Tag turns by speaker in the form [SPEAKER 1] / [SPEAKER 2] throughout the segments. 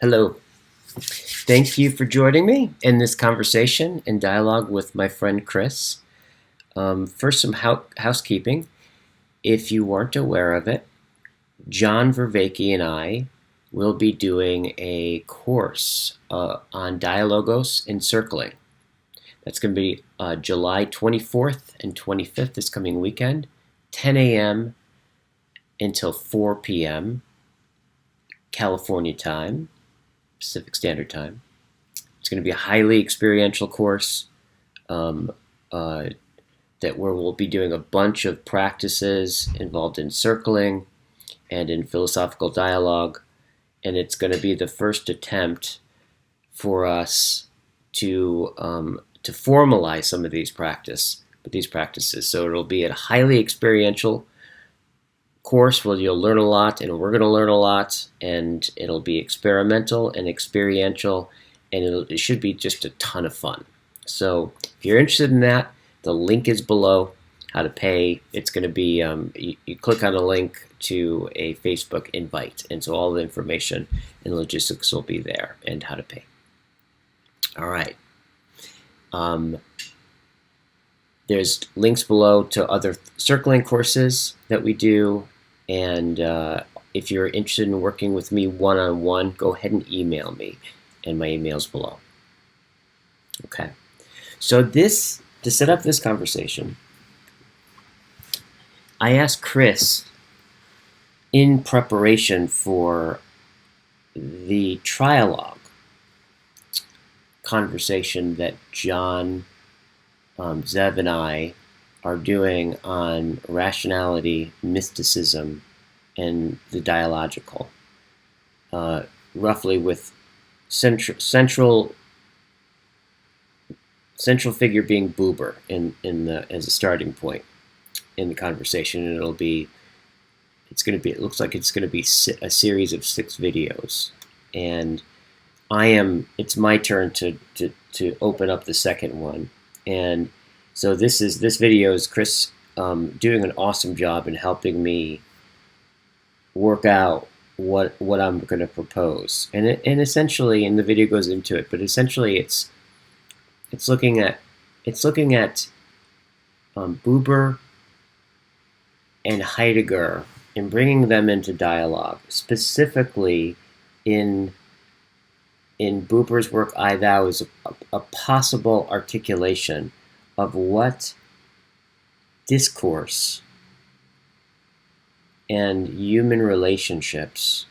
[SPEAKER 1] Hello. Thank you for joining me in this conversation and dialogue with my friend Chris. First, some housekeeping. If you weren't aware of it, John Vervaeke and I will be doing a course on Dialogos Circling. That's going to be July 24th and 25th this coming weekend, 10 a.m. until 4 p.m. California time, Pacific Standard Time. It's going to be a highly experiential course um, uh, where we'll be doing a bunch of practices involved in circling and in philosophical dialogue. And it's going to be the first attempt for us to formalize some of these practices. So it'll be a highly experiential course where you'll learn a lot, and we're going to learn a lot, and it'll be experimental and experiential, and it should be just a ton of fun. So if you're interested in that, the link is below. How to pay? It's going to be you click on a link to a Facebook invite, and so all the information and logistics will be there, and how to pay. All right. There's links below to other circling courses that we do, and if you're interested in working with me one-on-one, go ahead and email me, and my email's below. Okay, so to set up this conversation, I asked Chris in preparation for the trialogue conversation that John, Zev, and I are doing on rationality, mysticism, and the dialogical, roughly with central figure being Buber as a starting point in the conversation, and it looks like it's going to be a series of 6 videos, and it's my turn to open up the second one. And so this video is Chris doing an awesome job in helping me work out what I'm going to propose, and essentially, and the video goes into it, but essentially it's looking at Buber and Heidegger and bringing them into dialogue, specifically in Buber's work, I Thou is a possible articulation of what discourse and human relationships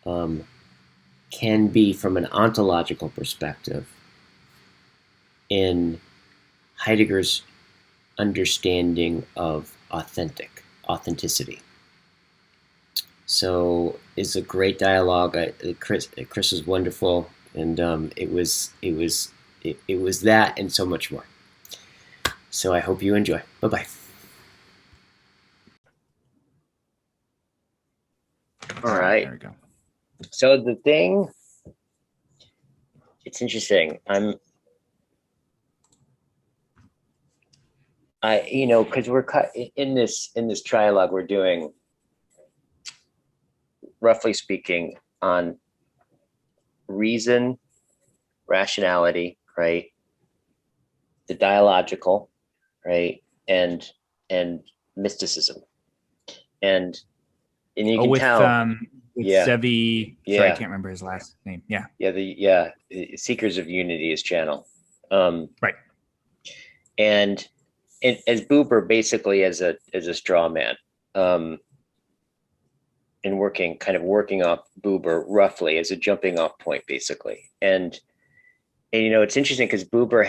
[SPEAKER 1] can be from an ontological perspective in Heidegger's understanding of authenticity. So it's a great dialogue. Chris was wonderful, and it was that and so much more. So I hope you enjoy. Bye-bye. All right.
[SPEAKER 2] There we go.
[SPEAKER 1] So the thing, it's interesting. Because we're in this trialogue, we're doing, roughly speaking, on reason, rationality, right? The dialogical, right, and mysticism, and you can tell
[SPEAKER 2] with
[SPEAKER 1] yeah.
[SPEAKER 2] Zevi.
[SPEAKER 1] Yeah.
[SPEAKER 2] Sorry, I can't remember his last name. Yeah.
[SPEAKER 1] The Seekers of Unity is channel.
[SPEAKER 2] Right.
[SPEAKER 1] And as Buber basically as a straw man. And working off Buber roughly as a jumping off point, basically. And it's interesting because Buber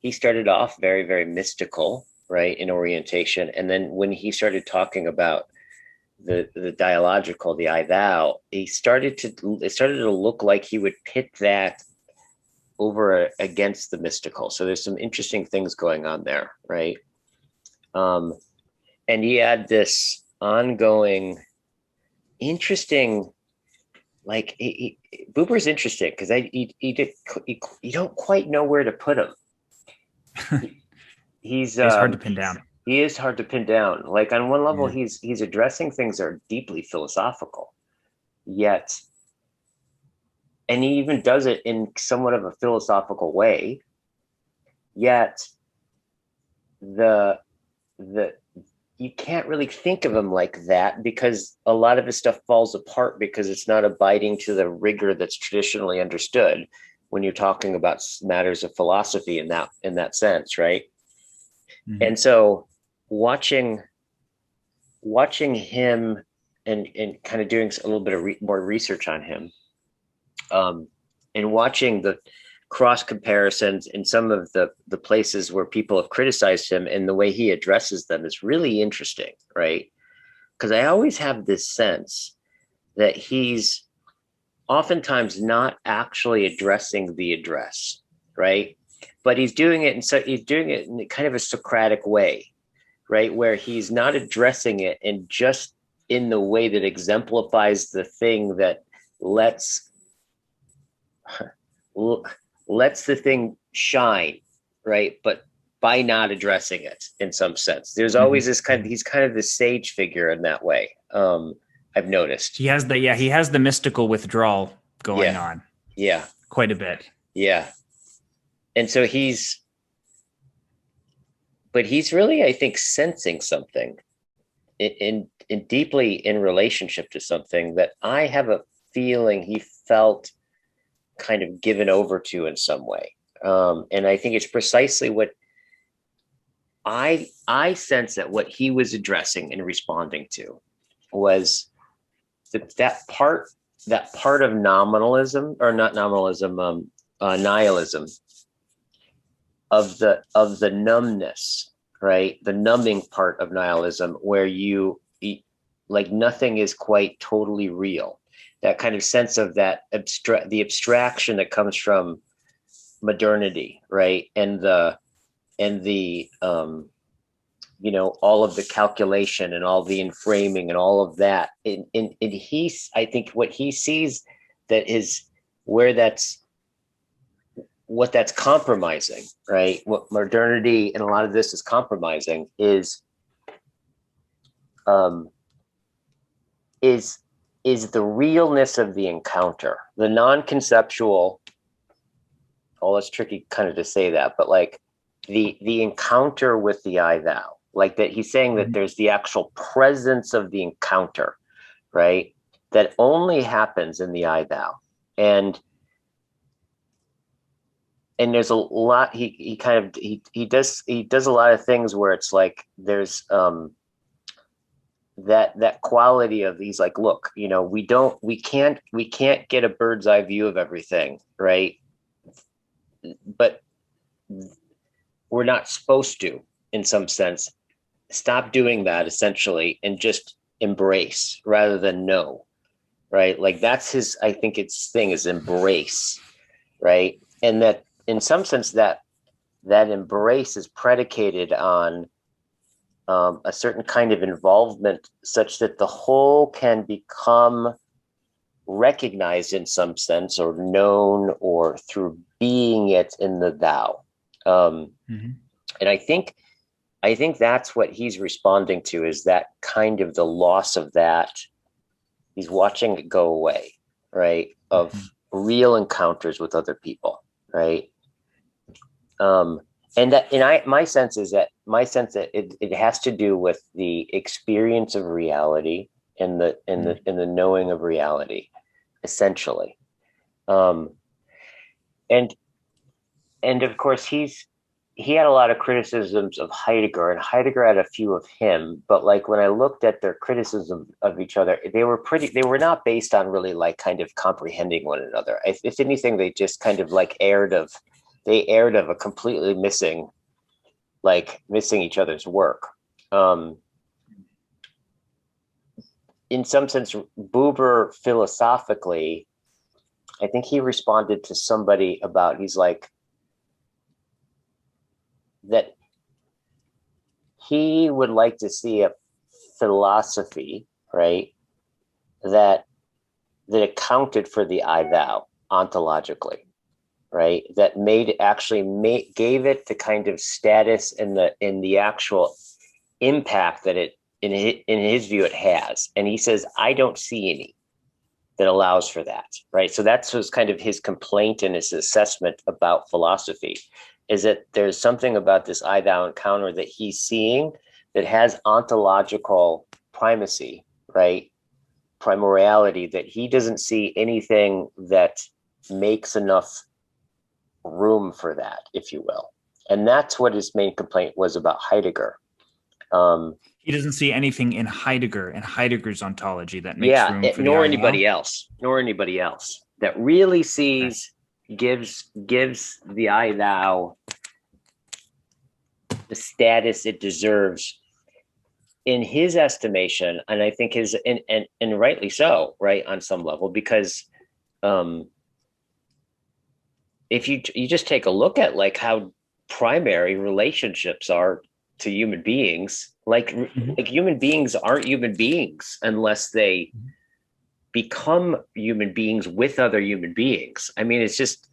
[SPEAKER 1] he started off very, very mystical, right, in orientation. And then when he started talking about the dialogical, the I Thou, it started to look like he would pit that over against the mystical. So there's some interesting things going on there, right? And he had this ongoing interesting, like Buber's interesting because you don't quite know where to put him. He's
[SPEAKER 2] hard to pin down.
[SPEAKER 1] He is hard to pin down. Like on one level, he's addressing things that are deeply philosophical, yet, and he even does it in somewhat of a philosophical way, yet the you can't really think of him like that, because a lot of his stuff falls apart because it's not abiding to the rigor that's traditionally understood when you're talking about matters of philosophy in that sense, right? Mm-hmm. And so watching him and kind of doing a little bit of more research on him, and watching the cross comparisons in some of the places where people have criticized him and the way he addresses them is really interesting, right? Because I always have this sense that he's oftentimes not actually addressing the address, right? But he's doing it in kind of a Socratic way, right? Where he's not addressing it and just in the way that exemplifies the thing that lets the thing shine, right? But by not addressing it in some sense. There's always this he's kind of the sage figure in that way. I've noticed.
[SPEAKER 2] He has the mystical withdrawal going on.
[SPEAKER 1] Yeah.
[SPEAKER 2] Quite a bit.
[SPEAKER 1] Yeah. And so he's really, I think, sensing something in deeply in relationship to something that I have a feeling he felt kind of given over to in some way. And I think it's precisely what I sense that what he was addressing and responding to was that part of nominalism, or not nominalism, nihilism, of the numbness, right? The numbing part of nihilism, where like nothing is quite totally real. That kind of sense of that the abstraction that comes from modernity, right? And the all of the calculation and all the inframing and all of that. And I think what he sees that is where what that's compromising, right? What modernity and a lot of this is compromising is the realness of the encounter, the non-conceptual. Oh, it's tricky kind of to say that, but like the encounter with the I thou, like that he's saying that there's the actual presence of the encounter, right? That only happens in the I thou. And there's a lot, he does a lot of things where it's like there's that quality of, he's like, look, we can't get a bird's eye view of everything, right? But we're not supposed to, in some sense. Stop doing that, essentially, and just embrace rather than know, right? Like that's I think its thing is embrace, right? And that in some sense that embrace is predicated on a certain kind of involvement such that the whole can become recognized in some sense, or known, or through being it in the thou. And I think that's what he's responding to, is that kind of the loss of that. He's watching it go away, right? Of real encounters with other people, right? My sense that it has to do with the experience of reality and the knowing of reality, essentially. And of course he had a lot of criticisms of Heidegger, and Heidegger had a few of him, but like when I looked at their criticism of each other, they were not based on really like kind of comprehending one another. If anything, they just kind of like aired of a completely missing each other's work. In some sense, Buber philosophically, I think he responded to somebody about, he's like, that he would like to see a philosophy, right, that accounted for the I thou ontologically, right, that gave it the kind of status and the actual impact that it in his view it has. And he says, I don't see any, that allows for that, right? So that's was kind of his complaint and his assessment about philosophy, is that there's something about this I thou encounter that he's seeing that has ontological primacy, right? Primordiality, that he doesn't see anything that makes enough room for that, if you will. And that's what his main complaint was about Heidegger.
[SPEAKER 2] He doesn't see anything in Heidegger and Heidegger's ontology that makes room for
[SPEAKER 1] nor
[SPEAKER 2] the
[SPEAKER 1] anybody else, that really sees, gives the I thou the status it deserves in his estimation, and I think his and rightly so, right, on some level, because if you just take a look at like how primary relationships are to human beings, like human beings aren't human beings unless they become human beings with other human beings. I mean, it's just,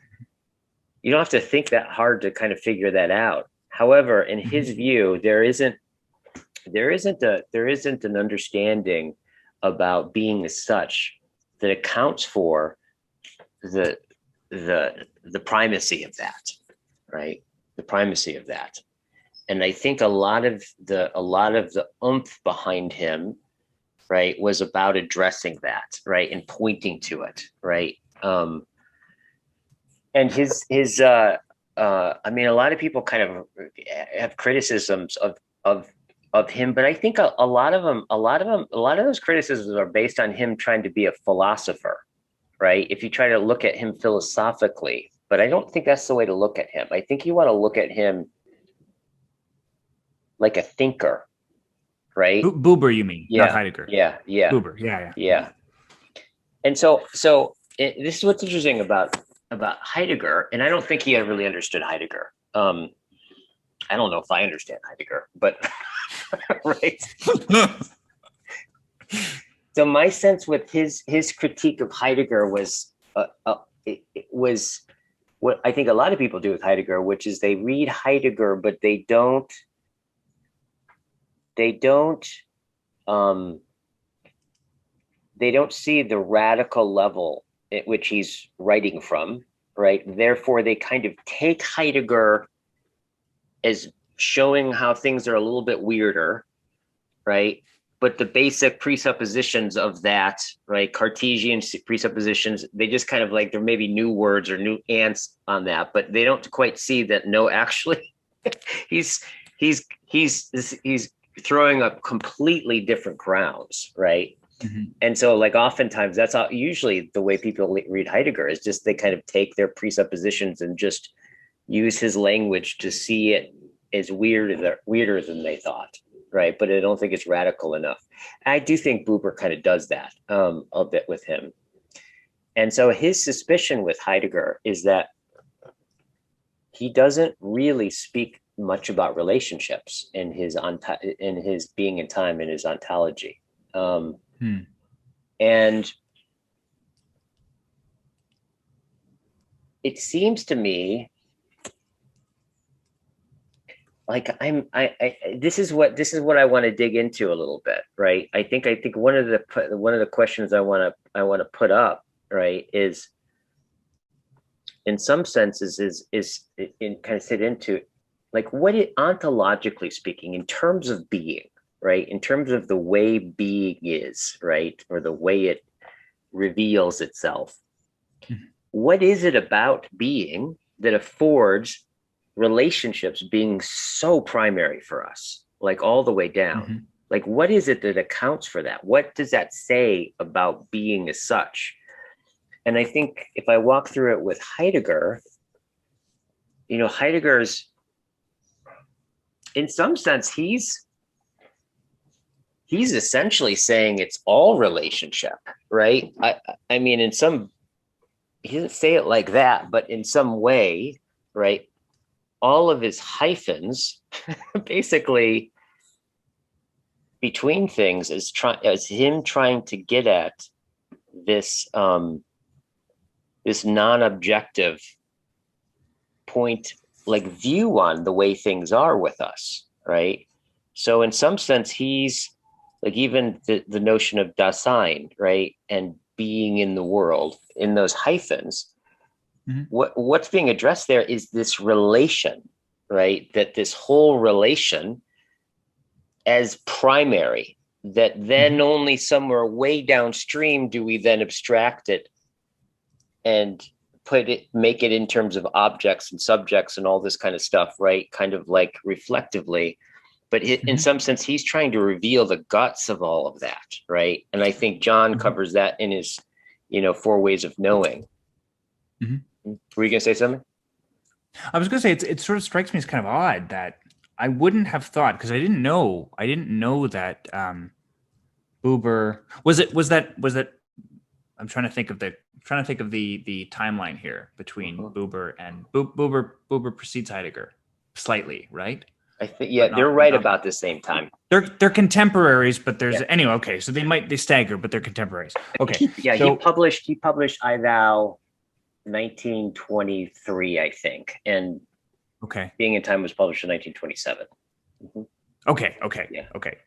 [SPEAKER 1] you don't have to think that hard to kind of figure that out. However, in his view, there isn't an understanding about being as such that accounts for the primacy of that, right? The primacy of that. And I think a lot of the oomph behind him, right, was about addressing that, right, and pointing to it, right. And his I mean, a lot of people kind of have criticisms of him, but I think a lot of those criticisms are based on him trying to be a philosopher, right? If you try to look at him philosophically, but I don't think that's the way to look at him. I think you want to look at him like a thinker, right?
[SPEAKER 2] Buber, you mean,
[SPEAKER 1] yeah,
[SPEAKER 2] not Heidegger?
[SPEAKER 1] Yeah.
[SPEAKER 2] Buber, yeah.
[SPEAKER 1] And so this is what's interesting about Heidegger, and I don't think he ever really understood Heidegger. I don't know if I understand Heidegger, but right. So my sense with his critique of Heidegger was it was what I think a lot of people do with Heidegger, which is they read Heidegger, but they don't see the radical level at which he's writing from, right? Therefore, they kind of take Heidegger as showing how things are a little bit weirder, right? But the basic presuppositions of that, right, Cartesian presuppositions, they just kind of like, there may be new words or new ants on that, but they don't quite see that, no, actually, he's throwing up completely different grounds, right? And so like oftentimes that's usually the way people read Heidegger, is just they kind of take their presuppositions and just use his language to see it as weirder than they thought, right? But I don't think it's radical enough. I do think Buber kind of does that a bit with him. And so his suspicion with Heidegger is that he doesn't really speak much about relationships in his being in time, in his ontology. And it seems to me like this is what I want to dig into a little bit, right? I think one of the questions I want to put up, right, is in some senses is in kind of sit into like what it ontologically speaking, in terms of being, right, in terms of the way being is, right, or the way it reveals itself. What is it about being that affords relationships being so primary for us, like all the way down? Like, what is it that accounts for that? What does that say about being as such? And I think if I walk through it with Heidegger, Heidegger's, in some sense, he's essentially saying it's all relationship, right? I mean, he doesn't say it like that, but in some way, right? All of his hyphens basically between things is him trying to get at this this non-objective point, like view on the way things are with us, right? So in some sense, he's like, even the notion of Dasein, right, and being in the world, in those hyphens,
[SPEAKER 2] mm-hmm.
[SPEAKER 1] what's being addressed there is this relation, right? That this whole relation as primary, that then
[SPEAKER 2] mm-hmm.
[SPEAKER 1] only somewhere way downstream do we then abstract it and make it in terms of objects and subjects and all this kind of stuff, right? Kind of like reflectively. But in some sense, he's trying to reveal the guts of all of that, right? And I think John covers that in his, 4 ways of knowing.
[SPEAKER 2] Mm-hmm.
[SPEAKER 1] Were you going to say something?
[SPEAKER 2] I was going to say it sort of strikes me as kind of odd that I wouldn't have thought, because I didn't know that Buber was that. I'm trying to think of the timeline here between Buber and Buber precedes Heidegger slightly, right?
[SPEAKER 1] I think they're right about the same time.
[SPEAKER 2] They're contemporaries, but there's anyway. Okay, so they stagger, but they're contemporaries. Okay,
[SPEAKER 1] so, he published I Thou 1923, I think, and Being in Time was published in 1927. Mm-hmm.
[SPEAKER 2] Okay.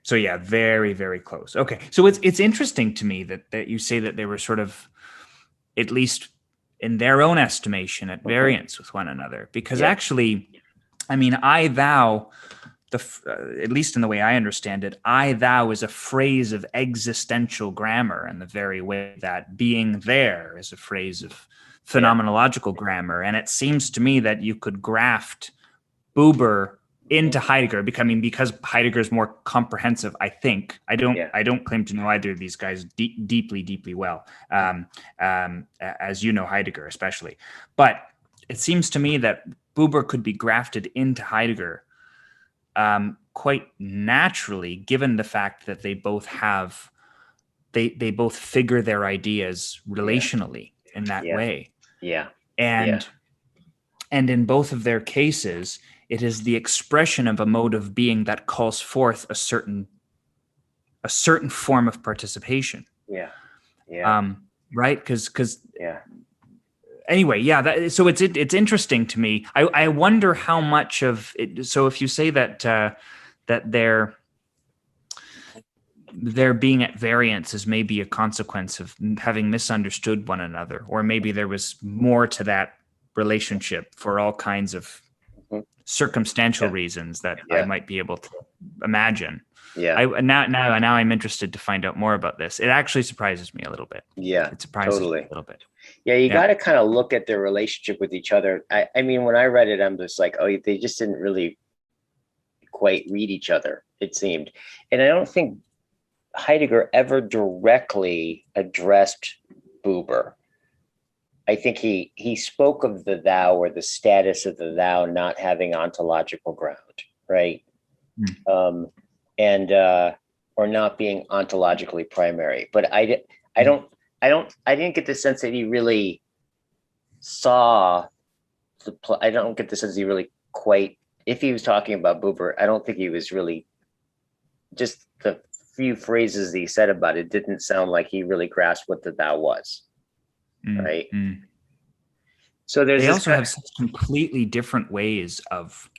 [SPEAKER 2] So very, very close. Okay, so it's interesting to me that you say that they were sort of, at least in their own estimation, at variance with one another, because actually, I mean, I Thou, at least in the way I understand it, I Thou is a phrase of existential grammar in the very way that being there is a phrase of phenomenological grammar. And it seems to me that you could graft Buber into Heidegger, because Heidegger is more comprehensive. I think I don't claim to know either of these guys deeply well, as you know Heidegger especially. But it seems to me that Buber could be grafted into Heidegger quite naturally, given the fact that they both have they both figure their ideas relationally in that way. And in both of their cases, it is the expression of a mode of being that calls forth a certain form of participation. Right? Because anyway, so it's interesting to me. I wonder how much of it. So if you say that that their being at variance is maybe a consequence of having misunderstood one another, or maybe there was more to that relationship for all kinds of circumstantial reasons that I might be able to imagine. Now I'm interested to find out more about this. It actually surprises me a little bit. It surprises me a little bit.
[SPEAKER 1] You got to kind of look at their relationship with each other. I mean, when I read it, I'm just like, oh, they just didn't really quite read each other, it seemed. And I don't think Heidegger ever directly addressed Buber. I think he spoke of the thou, or the status of the thou, not having ontological ground, right? And or not being ontologically primary. But I didn't get the sense that he really saw I don't get the sense he really quite, if he was talking about Buber, I don't think he was really, just the few phrases that he said about it didn't sound like he really grasped what the thou was. Right. So they
[SPEAKER 2] also have such completely different ways of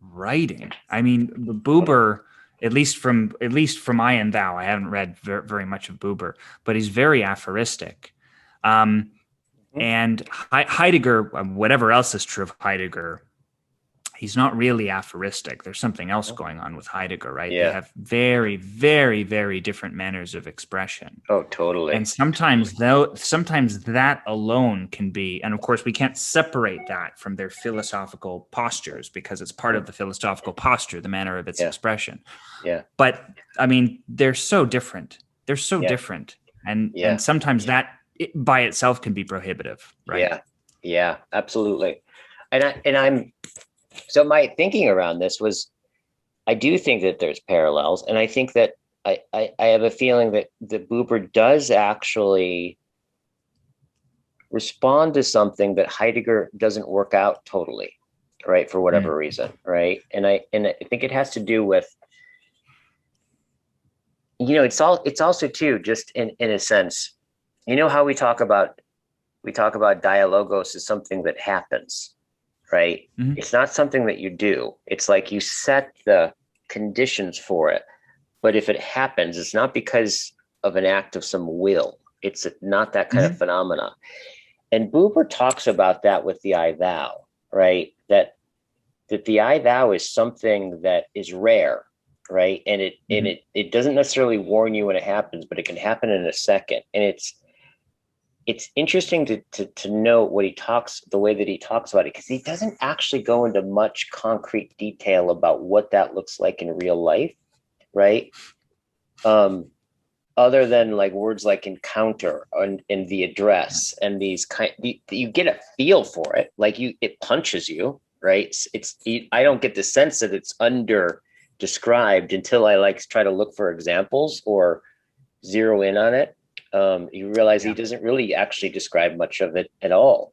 [SPEAKER 2] writing. I mean, Buber, at least from I and Thou, I haven't read very much of Buber, but he's very aphoristic. And Heidegger, whatever else is true of Heidegger, he's not really aphoristic. There's something else going on with Heidegger, right? They have very, very, very different manners of expression.
[SPEAKER 1] Oh, totally.
[SPEAKER 2] And sometimes that alone can be, and of course we can't separate that from their philosophical postures, because it's part of the philosophical posture, the manner of its expression. But I mean, they're so different. And sometimes that by itself can be prohibitive, right?
[SPEAKER 1] Yeah, absolutely. So my thinking around this was, I do think that there's parallels, and I think that I have a feeling that Buber does actually respond to something that Heidegger doesn't work out totally, right, for whatever reason, right? And I think it has to do with, it's also too, just in a sense, how we talk about dialogos as something that happens. Right. It's not something that you do. It's like you set the conditions for it. But if it happens, it's not because of an act of some will. It's not that kind of phenomena. And Buber talks about that with the I thou, right? That the I thou is something that is rare, right? And it doesn't necessarily warn you when it happens, but it can happen in a second. And it's interesting to note the way that he talks about it, because he doesn't actually go into much concrete detail about what that looks like in real life, right? Other than like words like encounter and the address and these you get a feel for it, like it punches you, right? I don't get the sense that it's under described until I like try to look for examples or zero in on it. You realize he doesn't really actually describe much of it at all.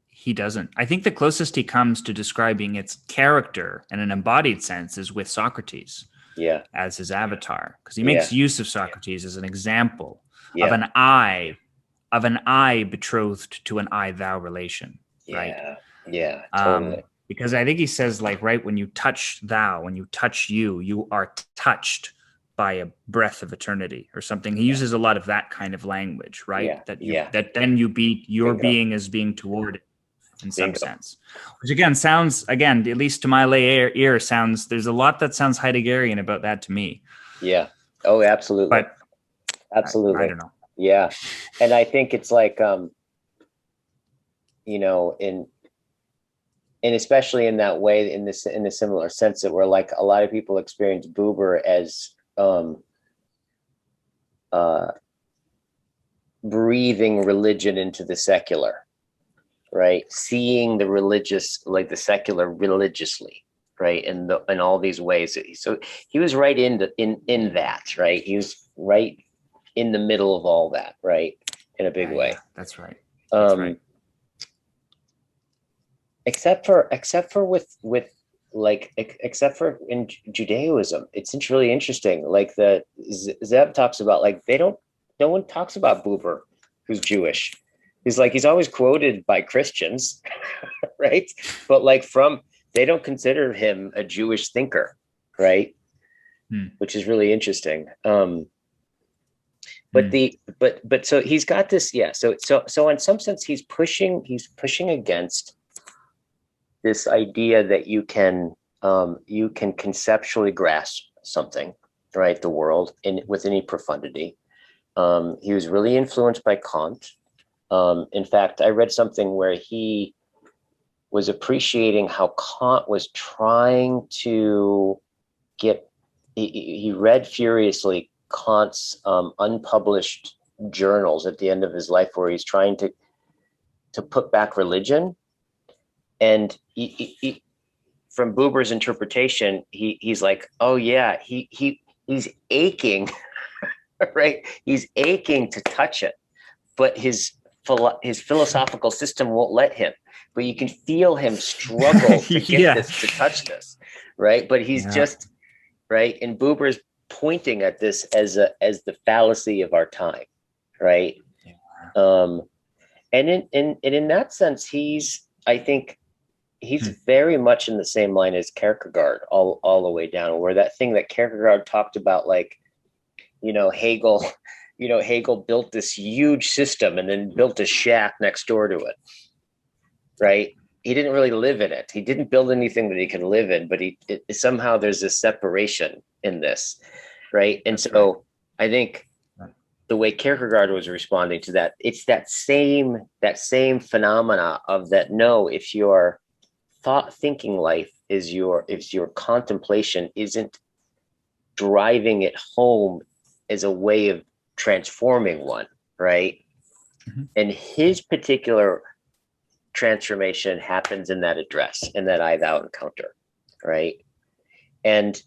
[SPEAKER 2] He doesn't. I think the closest he comes to describing its character in an embodied sense is with Socrates. As his avatar, because he makes use of Socrates as an example of an I betrothed to an I thou relation, right?
[SPEAKER 1] Totally.
[SPEAKER 2] Because I think he says, like, right, when you touch thou, when you touch you are touched by a breath of eternity or something. He uses a lot of that kind of language, right? That then your being is being toward it in some sense, which again sounds, at least to my lay ear, there's a lot that sounds Heideggerian about that to me.
[SPEAKER 1] Yeah. Oh, absolutely.
[SPEAKER 2] But
[SPEAKER 1] absolutely.
[SPEAKER 2] I don't know.
[SPEAKER 1] Yeah. And I think it's like, and especially in that way, in a similar sense that where like a lot of people experience Buber as breathing religion into the secular, right? Seeing the religious, like the secular religiously, right? In all these ways. So he was right in that, right? He was right in the middle of all that, right? In a big way.
[SPEAKER 2] Yeah, that's right. That's right.
[SPEAKER 1] Except for in Judaism, it's really interesting. Like the Zev talks about, like no one talks about Buber, who's Jewish. He's always quoted by Christians, right? But they don't consider him a Jewish thinker, right? Which is really interesting. But so he's got this, So in some sense, he's pushing against this idea that you can conceptually grasp something, right? The world with any profundity. He was really influenced by Kant. In fact, I read something where he was appreciating how Kant was trying to he read furiously Kant's unpublished journals at the end of his life, where he's trying to put back religion. And he, from Buber's interpretation, he's like, oh yeah, he's aching, right? He's aching to touch it, but his philosophical system won't let him. But you can feel him struggle to get this, to touch this, right? But he's just right. And Buber's pointing at this as the fallacy of our time, right? And in that sense, I think he's very much in the same line as Kierkegaard, all the way down, where that thing that Kierkegaard talked about, like, Hegel built this huge system and then built a shack next door to it, right? He didn't really live in it. He didn't build anything that he could live in, but somehow there's this separation in this, right? And so I think the way Kierkegaard was responding to that, it's that same phenomena of that. No, if your thinking life if your contemplation isn't driving it home as a way of transforming one, right? And his particular transformation happens in that address, in that I thou encounter, right? And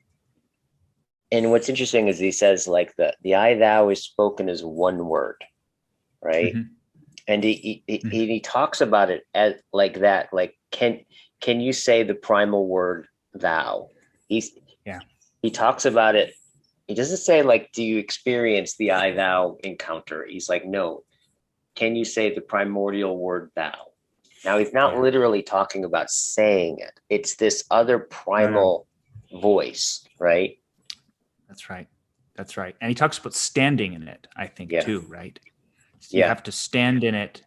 [SPEAKER 1] what's interesting is he says, like, the I thou is spoken as one word, right? And he talks about it as like that, like, can you say the primal word thou? He talks about it. He doesn't say, like, do you experience the I thou encounter? He's like, no, can you say the primordial word thou? Now, he's not literally talking about saying it. It's this other primal voice, right?
[SPEAKER 2] That's right. That's right. And he talks about standing in it, I think, too, right? So you have to stand in it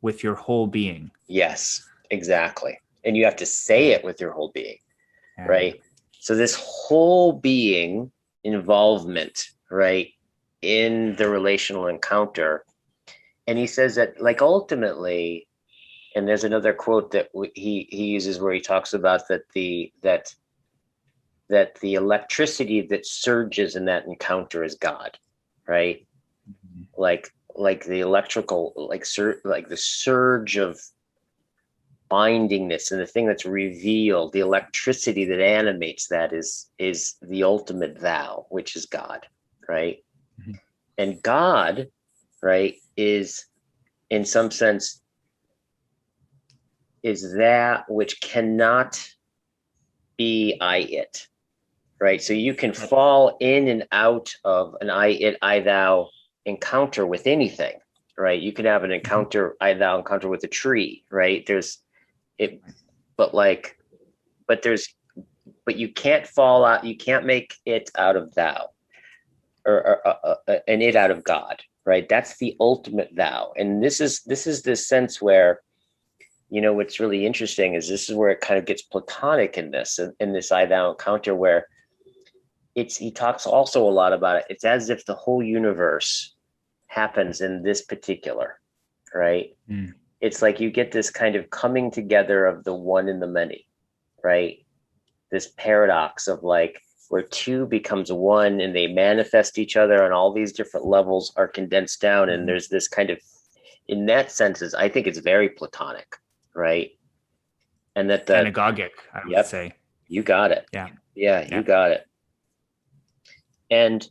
[SPEAKER 2] with your whole being.
[SPEAKER 1] Yes, exactly. And you have to say it with your whole being, right? So this whole being involvement, right, in the relational encounter. And he says that, like, ultimately, and there's another quote that he uses where he talks about that the electricity that surges in that encounter is God, right? Mm-hmm. Like the electrical, like the surge of bindingness, and the thing that's revealed, the electricity that animates that is the ultimate thou, which is God, right? Mm-hmm. And God, right, is in some sense is that which cannot be I it, right? So you can fall in and out of an I it, I thou encounter with anything, right? You can have an encounter, I thou encounter with a tree, right? But you can't fall out, you can't make it out of thou or an it out of God, right? That's the ultimate thou. And this is this sense where, you know, what's really interesting is this is where it kind of gets Platonic in this I thou encounter, where he talks also a lot about it. It's as if the whole universe happens in this particular, right? Mm. It's like you get this kind of coming together of the one and the many, right? This paradox of like where two becomes one and they manifest each other on all these different levels are condensed down. And there's this kind of, in that sense, I think it's very Platonic, right? And that the
[SPEAKER 2] pedagogic, I would say.
[SPEAKER 1] You got it.
[SPEAKER 2] Yeah,
[SPEAKER 1] you got it. And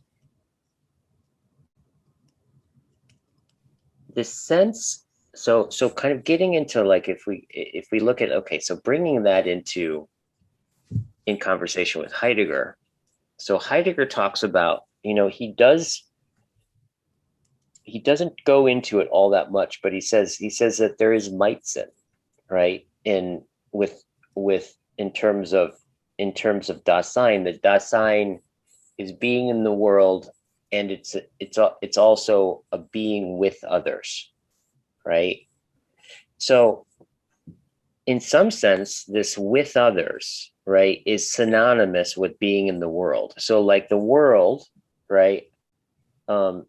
[SPEAKER 1] this sense, so kind of getting into like, if we look at, okay, so bringing that in conversation with Heidegger. So Heidegger talks about, you know, he doesn't go into it all that much, but he says that there is Mitsein, right? In terms of Dasein, that Dasein is being in the world, and it's also a being with others, right? So in some sense, this with others, right, is synonymous with being in the world. So like the world, right,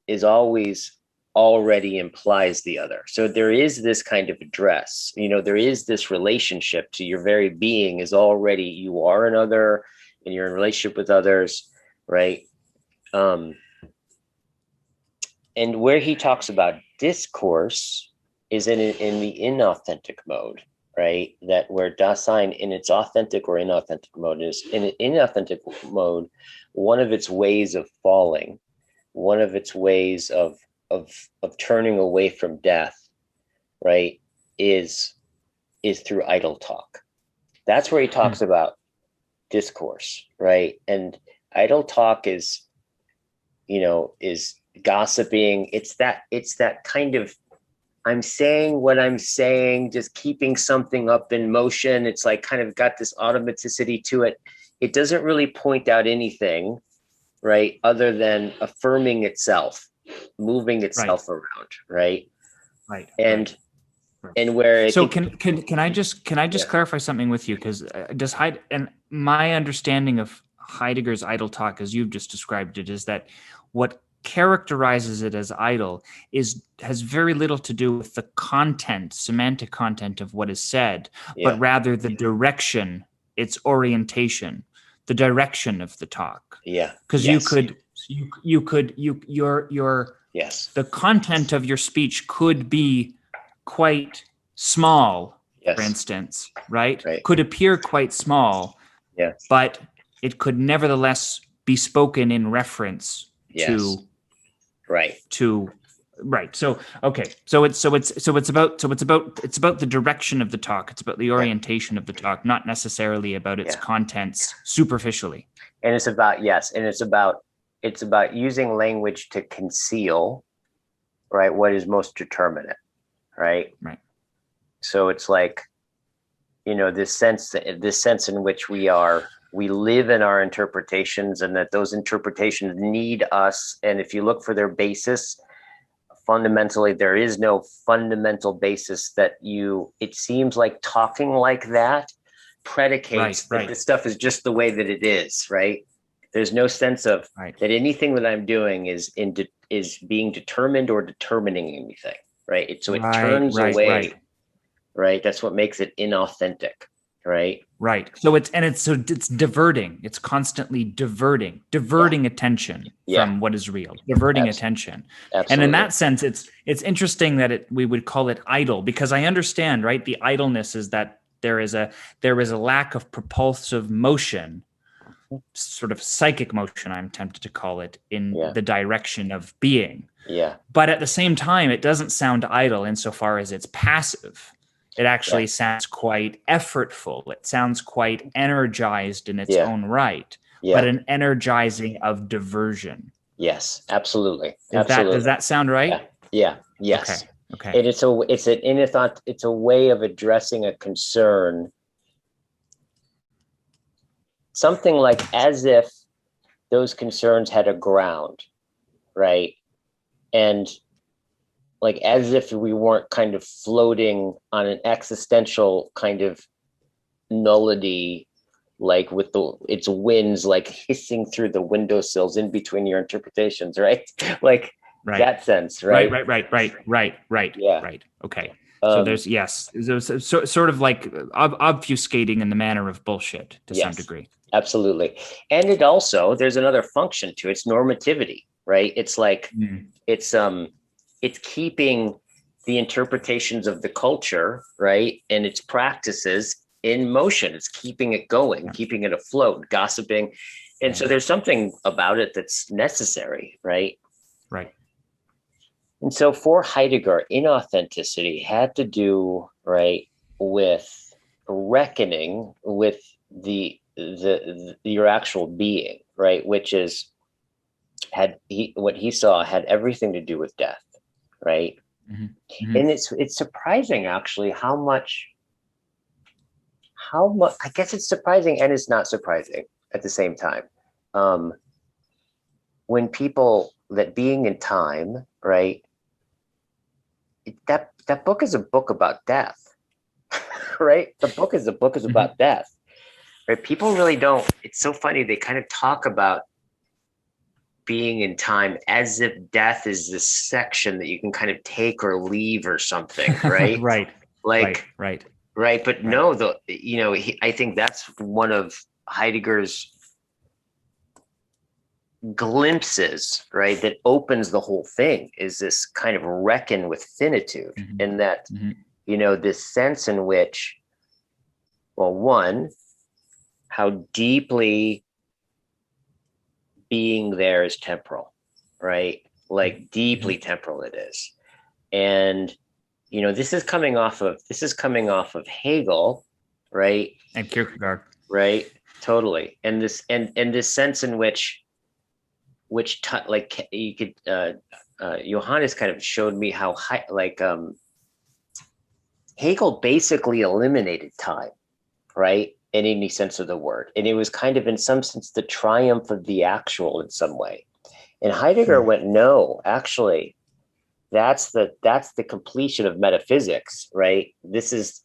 [SPEAKER 1] is always already implies the other. So there is this kind of address, you know, there is this relationship to your very being is already, you are another and you're in relationship with others, right? And where he talks about discourse is in the inauthentic mode, right? That where Dasein in its authentic or inauthentic mode is in an inauthentic mode, one of its ways of falling, one of its ways of turning away from death, right, is through idle talk. That's where he talks about discourse, right? And idle talk is, you know, is gossiping. It's that kind of, I'm saying what I'm saying, just keeping something up in motion. It's like kind of got this automaticity to it. It doesn't really point out anything, right, other than affirming itself, moving itself around, right?
[SPEAKER 2] Right.
[SPEAKER 1] And where
[SPEAKER 2] can I just clarify something with you, because and my understanding of Heidegger's idle talk, as you've just described it, is that what characterizes it as idle has very little to do with the content, semantic content of what is said, but rather the direction, its orientation, the direction of the talk.
[SPEAKER 1] Yeah.
[SPEAKER 2] Because your the content of your speech could be quite small, for instance, right? Could appear quite small, but it could nevertheless be spoken in reference to So okay. So it's about the direction of the talk. It's about the orientation of the talk, not necessarily about its contents superficially.
[SPEAKER 1] And it's about using language to conceal, right, what is most determinate, right?
[SPEAKER 2] Right.
[SPEAKER 1] So it's like, you know, this sense in which we are we live in our interpretations, and that those interpretations need us. And if you look for their basis, fundamentally, there is no fundamental basis that it seems like talking like that predicates that this stuff is just the way that it is, right? There's no sense of that anything that I'm doing is being determined or determining anything, right? It turns away, right? That's what makes it inauthentic, right?
[SPEAKER 2] Right. So it's diverting. It's constantly diverting attention from what is real, diverting attention.
[SPEAKER 1] Absolutely.
[SPEAKER 2] And in that sense, it's interesting that we would call it idle, because I understand, right? The idleness is that there is a lack of propulsive motion, sort of psychic motion, I'm tempted to call it, in the direction of being.
[SPEAKER 1] Yeah.
[SPEAKER 2] But at the same time, it doesn't sound idle insofar as it's passive. It actually sounds quite effortful. It sounds quite energized in its own right, but an energizing of diversion.
[SPEAKER 1] Yes, absolutely.
[SPEAKER 2] Does that sound right?
[SPEAKER 1] Yeah. Yes.
[SPEAKER 2] Okay.
[SPEAKER 1] And it's a way of addressing a concern. Something like as if those concerns had a ground, right? And like as if we weren't kind of floating on an existential kind of nullity, like with its winds like hissing through the windowsills in between your interpretations, right? Like that sense, right?
[SPEAKER 2] Right.
[SPEAKER 1] Yeah.
[SPEAKER 2] Right. Okay. So there's sort of like obfuscating in the manner of bullshit to some degree.
[SPEAKER 1] Absolutely. And there's another function to it. It's normativity, right? It's like it's keeping the interpretations of the culture, right, and its practices in motion. It's keeping it going, keeping it afloat, gossiping. And so there's something about it that's necessary, right?
[SPEAKER 2] Right.
[SPEAKER 1] And so for Heidegger, inauthenticity had to do, right, with reckoning with your actual being, right, which is what he saw had everything to do with death. Right. Mm-hmm. Mm-hmm. And it's surprising actually how much, I guess it's surprising and it's not surprising at the same time. When people, that being in time, right. That book is a book about death, right? The book is about death, right? People really don't. It's so funny. They kind of talk about being in time as if death is this section that you can kind of take or leave or something, right?
[SPEAKER 2] Right.
[SPEAKER 1] But no, I think that's one of Heidegger's glimpses, right, that opens the whole thing, is this kind of reckon with finitude, and that this sense in which, well, one, how deeply being there is temporal, right? Like deeply temporal it is. And this is coming off of Hegel, right?
[SPEAKER 2] And Kierkegaard.
[SPEAKER 1] Right. Totally. And this sense in which you could Johannes kind of showed me how Hegel basically eliminated time, right? In any sense of the word. And it was kind of in some sense the triumph of the actual in some way. And Heidegger went, no, actually, that's the completion of metaphysics, right? If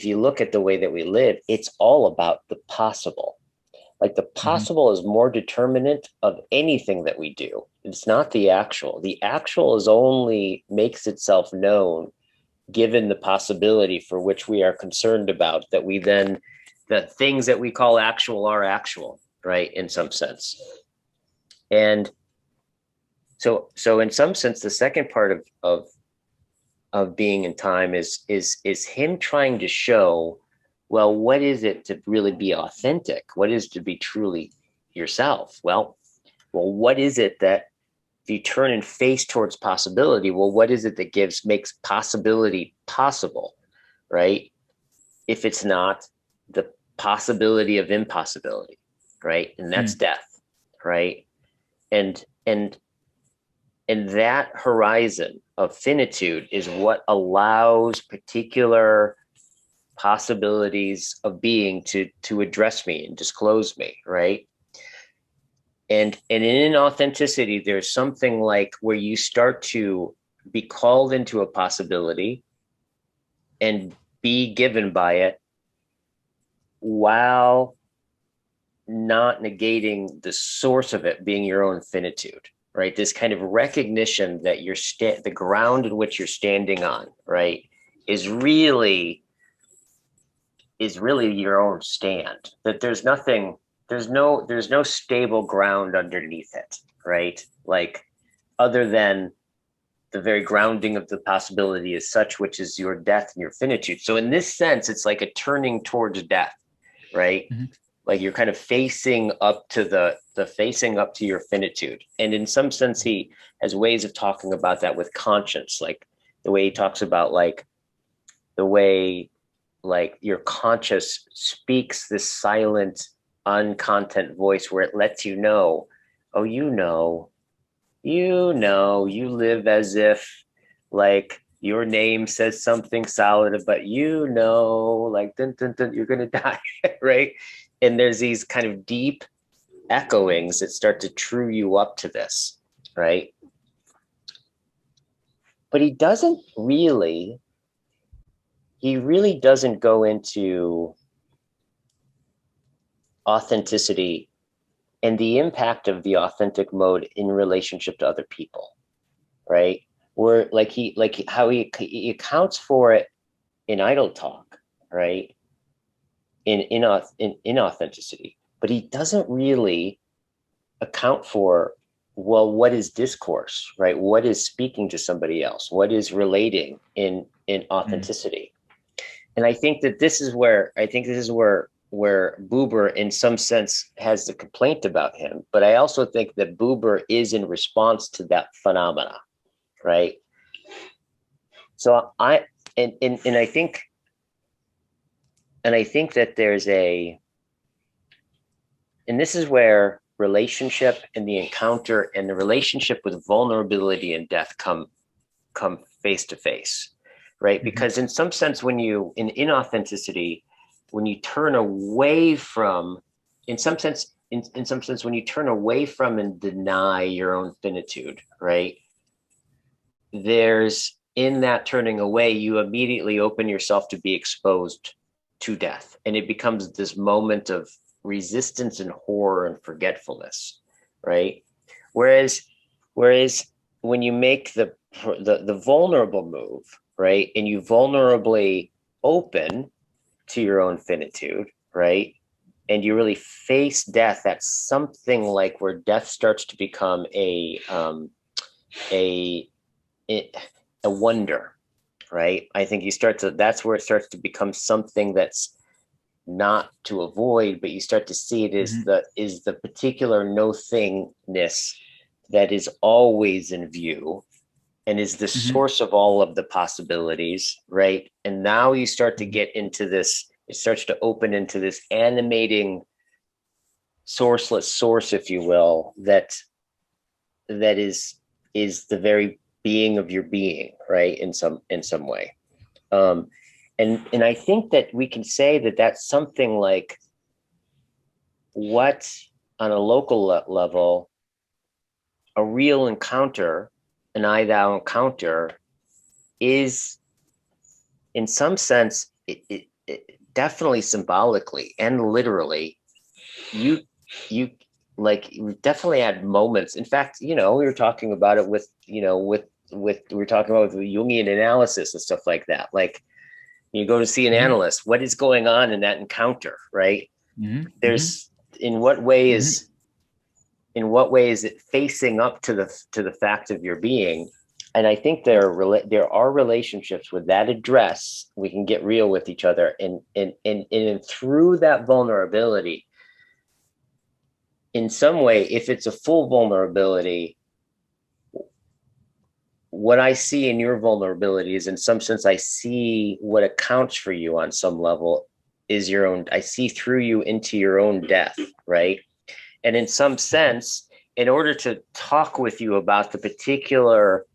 [SPEAKER 1] you look at the way that we live, it's all about the possible. Like the possible is more determinant of anything that we do. It's not the actual. The actual makes itself known given the possibility for which we are concerned about, that the things that we call actual are actual, right? In some sense. And so in some sense, the second part of being in time is him trying to show, well, what is it to really be authentic? What is to be truly yourself? Well, what is it that, if you turn and face towards possibility, well, what is it that makes possibility possible, right? If it's not the possibility of impossibility, right? And that's death, right? And that horizon of finitude is what allows particular possibilities of being to address me and disclose me, right? And in authenticity, there's something like where you start to be called into a possibility and be given by it while not negating the source of it being your own finitude, right? This kind of recognition that the ground in which you're standing on, right, is really your own stand. That there's no stable ground underneath it, right? Like, other than the very grounding of the possibility as such, which is your death and your finitude. So in this sense, it's like a turning towards death, right? Mm-hmm. Like you're kind of facing up to facing up to your finitude. And in some sense, he has ways of talking about that with conscience, like the way he talks about like the way like your conscious speaks this silent, uncontent voice where it lets you know, oh, you live as if like your name says something solid, but like dun, dun, dun, you're gonna die, right? And there's these kind of deep echoings that start to true you up to this, right? But he really doesn't go into authenticity and the impact of the authentic mode in relationship to other people, right? Where how he accounts for it in idle talk, right? In authenticity, but he doesn't really account for, well, what is discourse, right? What is speaking to somebody else? What is relating in authenticity? And I think this is where Buber in some sense has the complaint about him, but I also think that Buber is in response to that phenomena, right? So I think that there's and this is where relationship and the encounter and the relationship with vulnerability and death come face to face, right? Mm-hmm. Because in some sense, when you in inauthenticity, when you turn away from, in some sense, when you turn away from and deny your own finitude, right? There's, in that turning away, you immediately open yourself to be exposed to death. And it becomes this moment of resistance and horror and forgetfulness, right? Whereas when you make the vulnerable move, right, and you vulnerably open to your own finitude, right, and you really face death, that's something like where death starts to become a wonder, right? I think that's where it starts to become something that's not to avoid, but you start to see it as mm-hmm. the particular no thingness that is always in view and is the mm-hmm. source of all of the possibilities, right? And now you start to get into this, it starts to open into this animating sourceless source, if you will, that is the very being of your being, right? In some way. And I think that we can say that that's something like what, on a local level, a real encounter, an I-thou encounter, is, in some sense, it definitely symbolically and literally, you definitely had moments. In fact, we were talking about it with we were talking about the Jungian analysis and stuff like that. Like, you go to see an mm-hmm. analyst, what is going on in that encounter, right? Mm-hmm. There's in what way is it facing up to the fact of your being? And I think there are relationships with that address. We can get real with each other, and through that vulnerability, in some way, if it's a full vulnerability, what I see in your vulnerability is, in some sense, I see what accounts for you on some level is your own. I see through you into your own death, right? And in some sense, in order to talk with you about the particular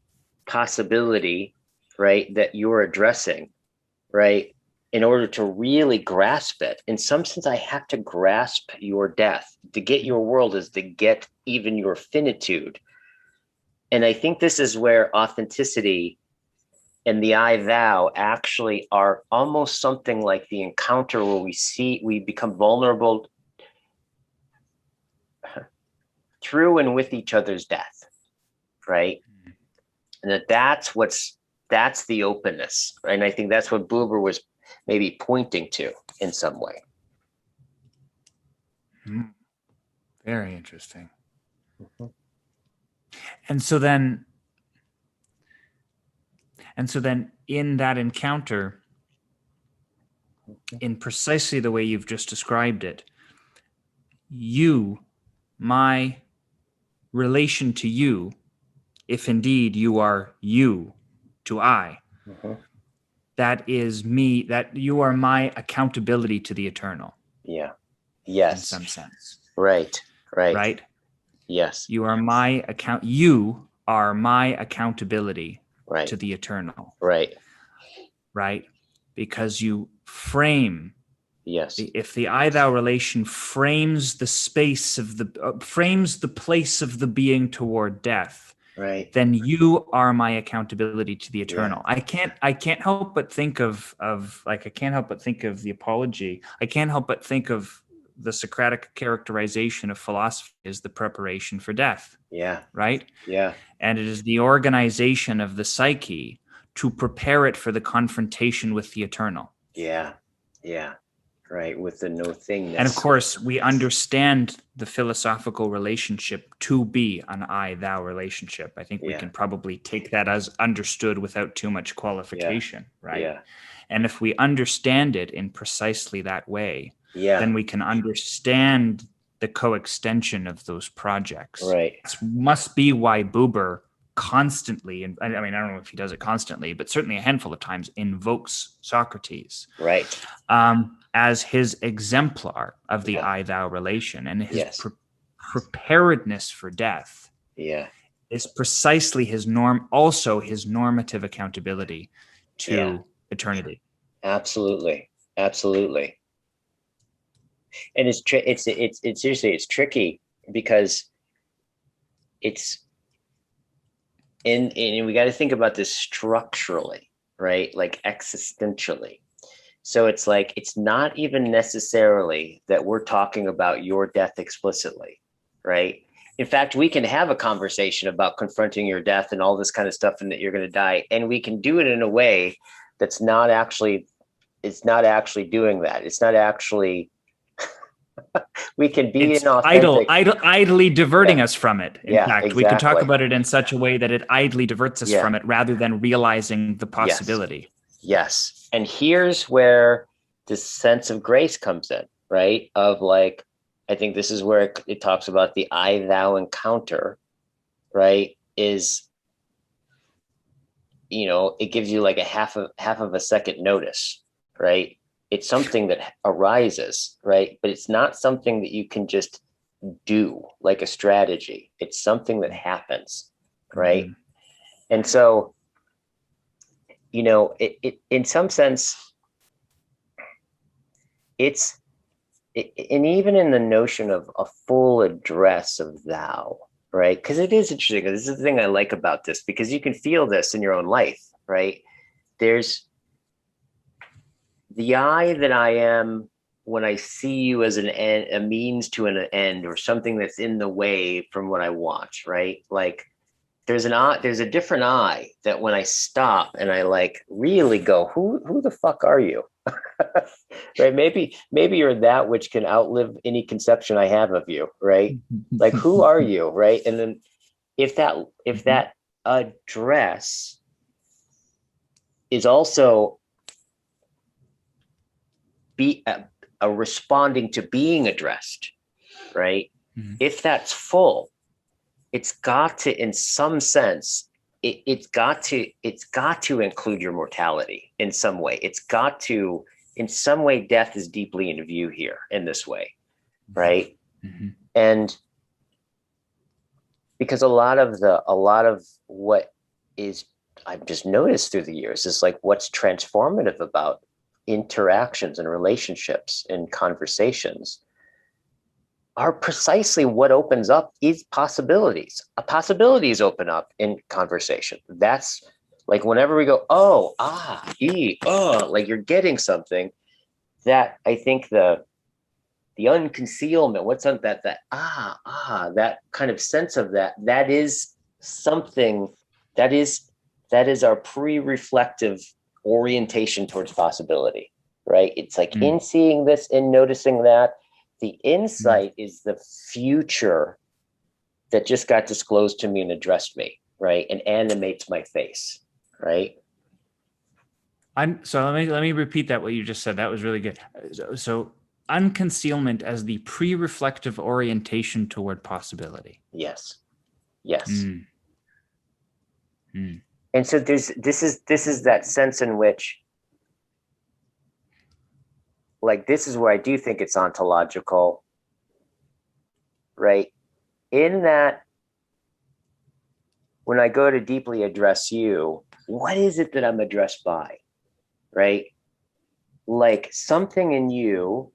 [SPEAKER 1] possibility, right, that you're addressing, right, in order to really grasp it. In some sense, I have to grasp your death. To get your world is to get even your finitude. And I think this is where authenticity and the I thou actually are almost something like the encounter where we become vulnerable through and with each other's death, right? And that's the openness. Right? And I think that's what Buber was maybe pointing to in some way.
[SPEAKER 2] Very interesting. Mm-hmm. And so then in that encounter, in precisely the way you've just described it, my relation to you, if indeed you are you to I, that is me, that you are my accountability to the eternal.
[SPEAKER 1] Yeah. Yes.
[SPEAKER 2] In some sense.
[SPEAKER 1] Right.
[SPEAKER 2] Right?
[SPEAKER 1] Yes.
[SPEAKER 2] You are my accountability to the eternal.
[SPEAKER 1] Right.
[SPEAKER 2] Because you frame.
[SPEAKER 1] Yes.
[SPEAKER 2] If the I thou relation frames the space of frames the place of the being toward death,
[SPEAKER 1] right,
[SPEAKER 2] then you are my accountability to the eternal. Yeah. I can't help but think of I can't help but think of the apology. I can't help but think of the Socratic characterization of philosophy as the preparation for death.
[SPEAKER 1] Yeah.
[SPEAKER 2] Right?
[SPEAKER 1] Yeah.
[SPEAKER 2] And it is the organization of the psyche to prepare it for the confrontation with the eternal.
[SPEAKER 1] Yeah. Yeah. Right. With the no thingness.
[SPEAKER 2] And of course, we understand the philosophical relationship to be an I-thou relationship. I think we can probably take that as understood without too much qualification, right?
[SPEAKER 1] Yeah.
[SPEAKER 2] And if we understand it in precisely that way, then we can understand the coextension of those projects.
[SPEAKER 1] Right.
[SPEAKER 2] This must be why Buber constantly, and I mean, I don't know if he does it constantly, but certainly a handful of times invokes Socrates.
[SPEAKER 1] Right.
[SPEAKER 2] As his exemplar of the I-thou relation, and his preparedness for death is precisely his also his normative accountability to eternity.
[SPEAKER 1] Absolutely. And it's seriously, it's tricky because and we got to think about this structurally, right? Like existentially. So it's like, it's not even necessarily that we're talking about your death explicitly, right? In fact, we can have a conversation about confronting your death and all this kind of stuff and that you're going to die. And we can do it in a way that's not actually, it's not actually doing that. It's not actually, we can be
[SPEAKER 2] idly diverting us from it. In fact,
[SPEAKER 1] exactly.
[SPEAKER 2] We can talk about it in such a way that it idly diverts us from it rather than realizing the possibility.
[SPEAKER 1] Yes. And here's where this sense of grace comes in, right? Of like, I think this is where it talks about the I thou encounter, right? Is, it gives you like a half of a second notice, right? It's something that arises, right? But it's not something that you can just do like a strategy. It's something that happens, right? Mm-hmm. And so, it in some sense, and even in the notion of a full address of thou, right? Because it is interesting. This is the thing I like about this, because you can feel this in your own life, right? There's the I that I am when I see you as a means to an end, or something that's in the way from what I want, right? Like, there's a different I that when I stop and I like really go, who the fuck are you? Right? Maybe you're that which can outlive any conception I have of you, right? Like, who are you, right? And then if that address is also a responding to being addressed, right? Mm-hmm. If that's full, it's got to, in some sense, it's got to include your mortality in some way. It's got to, in some way, death is deeply in view here in this way, right? Mm-hmm. And because a lot of what is, I've just noticed through the years, is like what's transformative about interactions and relationships and conversations are precisely what opens up is possibilities. Possibilities open up in conversation. That's like whenever we go, oh, like you're getting something that I think the unconcealment, what's on that that kind of sense of that is something that is our pre-reflective orientation towards possibility, right? It's like in seeing this, in noticing that, the insight is the future that just got disclosed to me and addressed me, right? And animates my face, right?
[SPEAKER 2] So let me repeat that, what you just said. That was really good. So unconcealment as the pre-reflective orientation toward possibility.
[SPEAKER 1] Yes. And so this is that sense in which, like, this is where I do think it's ontological, right? In that, when I go to deeply address you, what is it that I'm addressed by, right? Like something in you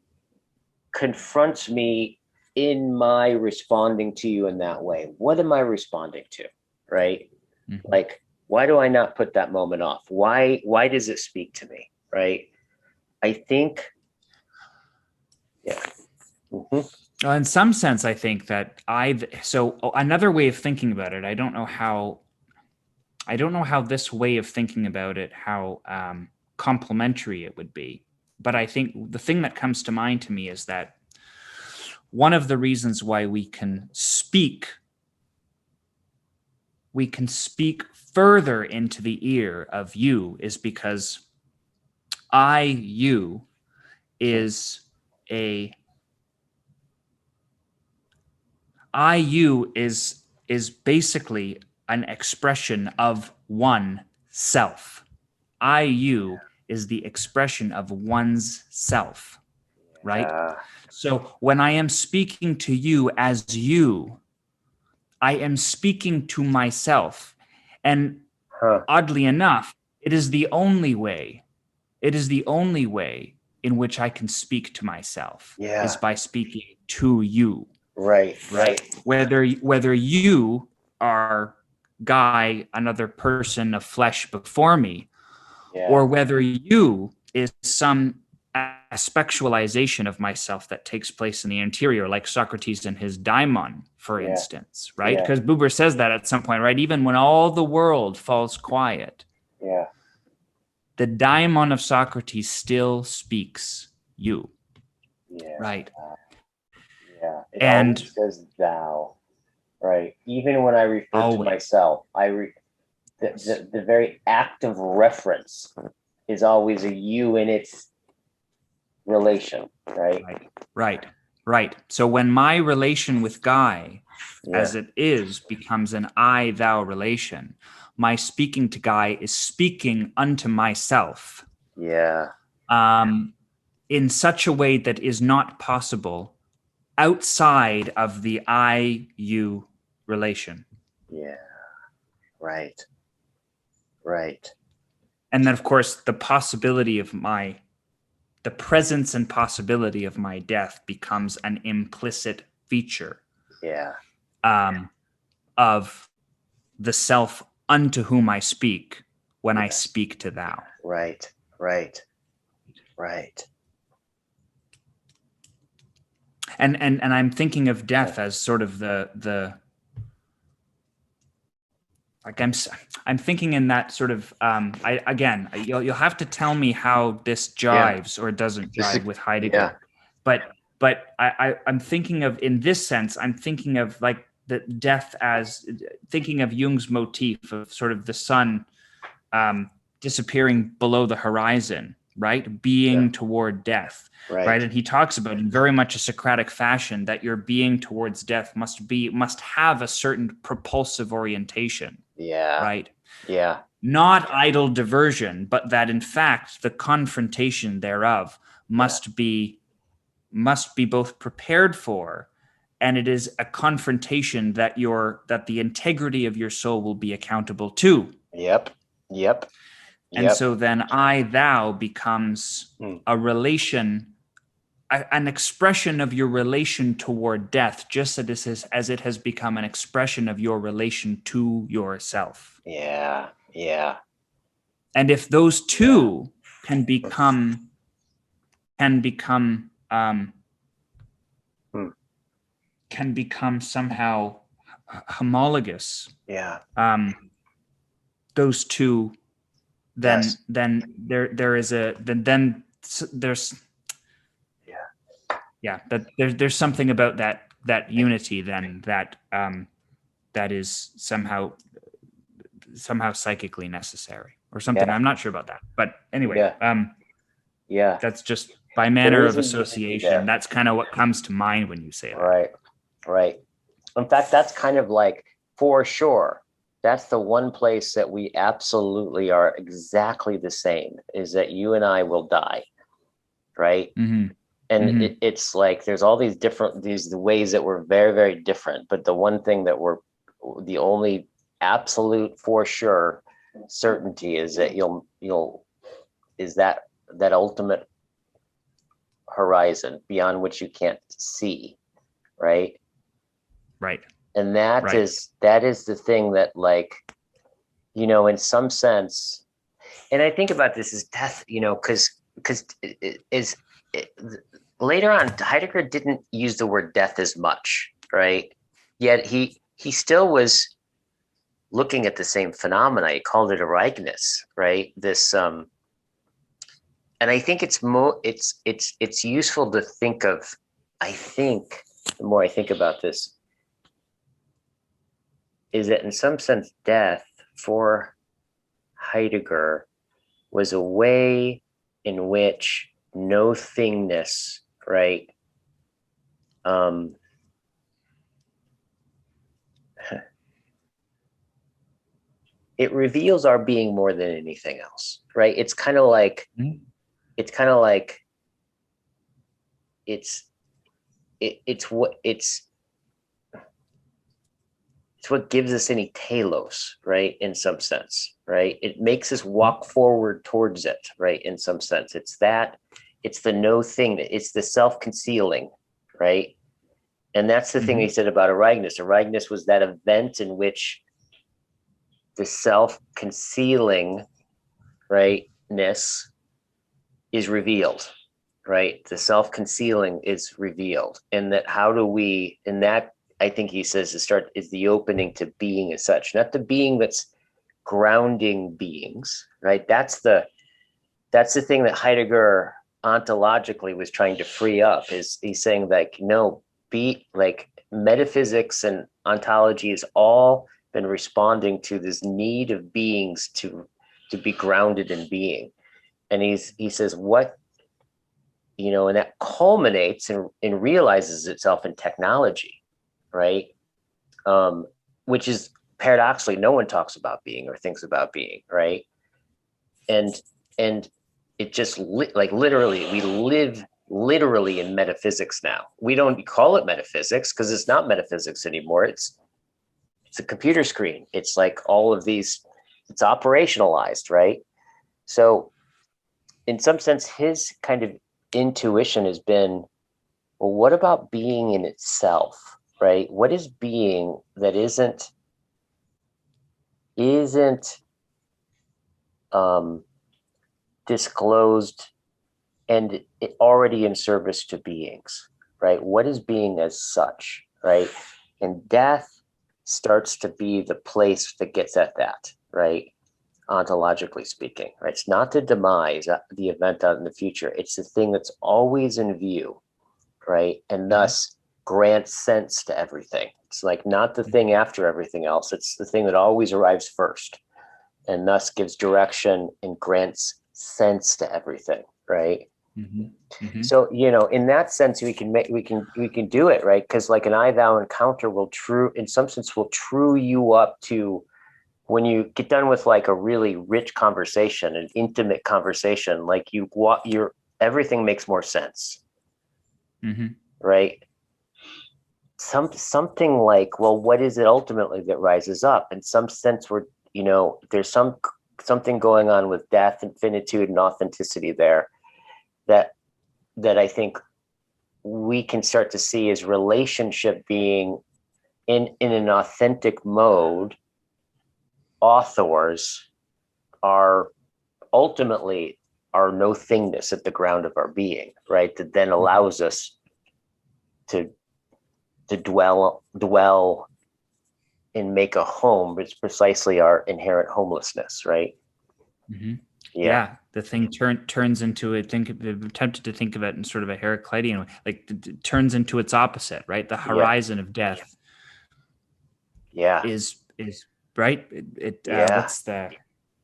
[SPEAKER 1] confronts me in my responding to you in that way. What am I responding to, right? Mm-hmm. Like, why do I not put that moment off? Why does it speak to me, right? I think, yeah. Mm-hmm.
[SPEAKER 2] In some sense, I think that so another way of thinking about it, I don't know how this way of thinking about it, how complementary it would be. But I think the thing that comes to mind to me is that one of the reasons why we can speak further into the ear of you is because you is basically an expression of one self. You is the expression of one's self, right? So when I am speaking to you as you, I am speaking to myself. And oddly enough, it is the only way in which I can speak to myself is by speaking to you.
[SPEAKER 1] Right.
[SPEAKER 2] Whether you are Guy, another person of flesh before me, or whether you is some aspectualization of myself that takes place in the interior, like Socrates and his daimon, for instance, right? Because Buber says that at some point, right? Even when all the world falls quiet, the daimon of Socrates still speaks you, right?
[SPEAKER 1] It always says thou, right? Even when I refer to myself, the very act of reference is always a you in its relation, right?
[SPEAKER 2] Right. So when my relation with Guy, as it is, becomes an I-thou relation, my speaking to Guy is speaking unto myself. In such a way that is not possible outside of the I-you relation.
[SPEAKER 1] Right.
[SPEAKER 2] And then, of course, the presence and possibility of my death becomes an implicit feature of the self unto whom I speak when I speak to thou.
[SPEAKER 1] Right.
[SPEAKER 2] And I'm thinking of death as sort of the like I'm thinking in that sort of you'll have to tell me how this jives or doesn't jive with Heidegger, but I'm thinking of, in this sense, I'm thinking of like the death as thinking of Jung's motif of sort of the sun disappearing below the horizon, right? Being toward death, right? And he talks about in very much a Socratic fashion that your being towards death must have a certain propulsive orientation. Right. Not idle diversion, but that in fact the confrontation thereof must be both prepared for, and it is a confrontation that the integrity of your soul will be accountable to.
[SPEAKER 1] Yep.
[SPEAKER 2] And so then I, thou becomes a relation, an expression of your relation toward death, just as it has become an expression of your relation to yourself.
[SPEAKER 1] Yeah. Yeah.
[SPEAKER 2] And if those two can become somehow homologous, those two, there's something about that unity then that is somehow psychically necessary or something. I'm not sure about that, but anyway, that's just by manner of association. That's kind of what comes to mind when you say that.
[SPEAKER 1] Right. In fact, that's kind of like, for sure, that's the one place that we absolutely are exactly the same, is that you and I will die, right?
[SPEAKER 2] Mm-hmm.
[SPEAKER 1] And it's like there's all these ways that we're very, very different, but the one thing that we're the only absolute for sure certainty is that is that ultimate horizon beyond which you can't see, right? And that is the thing that, like, in some sense, and I think about this as death, because later on, Heidegger didn't use the word death as much, right? Yet he still was looking at the same phenomena. He called it Ereignis, right? This, and I think it's useful to think of. I think the more I think about this, is that in some sense, death for Heidegger was a way in which no thingness, right? It reveals our being more than anything else, right? It's kind of like, it's what gives us any telos, right? In some sense, right? It makes us walk forward towards it, right? In some sense, it's the no thing, it's the self-concealing, right? And that's the thing he said about Ereignis. Ereignis was that event in which the self-concealing, rightness is revealed, right? The self-concealing is revealed. And that I think he says is the opening to being as such, not the being that's grounding beings, right? That's the thing that Heidegger ontologically was trying to free up. He's saying, like, no, metaphysics and ontology has all been responding to this need of beings to be grounded in being. And he says what, and that culminates and realizes itself in technology, right? Which is paradoxically, no one talks about being or thinks about being, right? And it just literally, we live literally in metaphysics now. We don't call it metaphysics because it's not metaphysics anymore. It's a computer screen. It's like all of these, it's operationalized, right? So in some sense, his kind of intuition has been, well, what about being in itself, right? What is being that isn't disclosed and already in service to beings, right? What is being as such, right? And death starts to be the place that gets at that, right? Ontologically speaking, right? It's not the demise, the event out in the future. It's the thing that's always in view, right? And thus grants sense to everything. It's like not the thing after everything else. It's the thing that always arrives first, and thus gives direction and grants sense to everything, right? So, in that sense, we can do it, right? Because like an I-thou encounter will in some sense true you up to, when you get done with like a really rich conversation, an intimate conversation, like everything makes more sense, right? Something like, well, what is it ultimately that rises up? In some sense, there's some something going on with death and finitude and authenticity there that I think we can start to see as relationship being in an authentic mode. Authors are ultimately our no thingness at the ground of our being, right? That then allows us to dwell and make a home. It's precisely our inherent homelessness, right?
[SPEAKER 2] Mm-hmm. Yeah. The thing turns into, I think, I'm tempted to think of it in sort of a Heraclitean way, like it turns into its opposite, right? The horizon of death is right.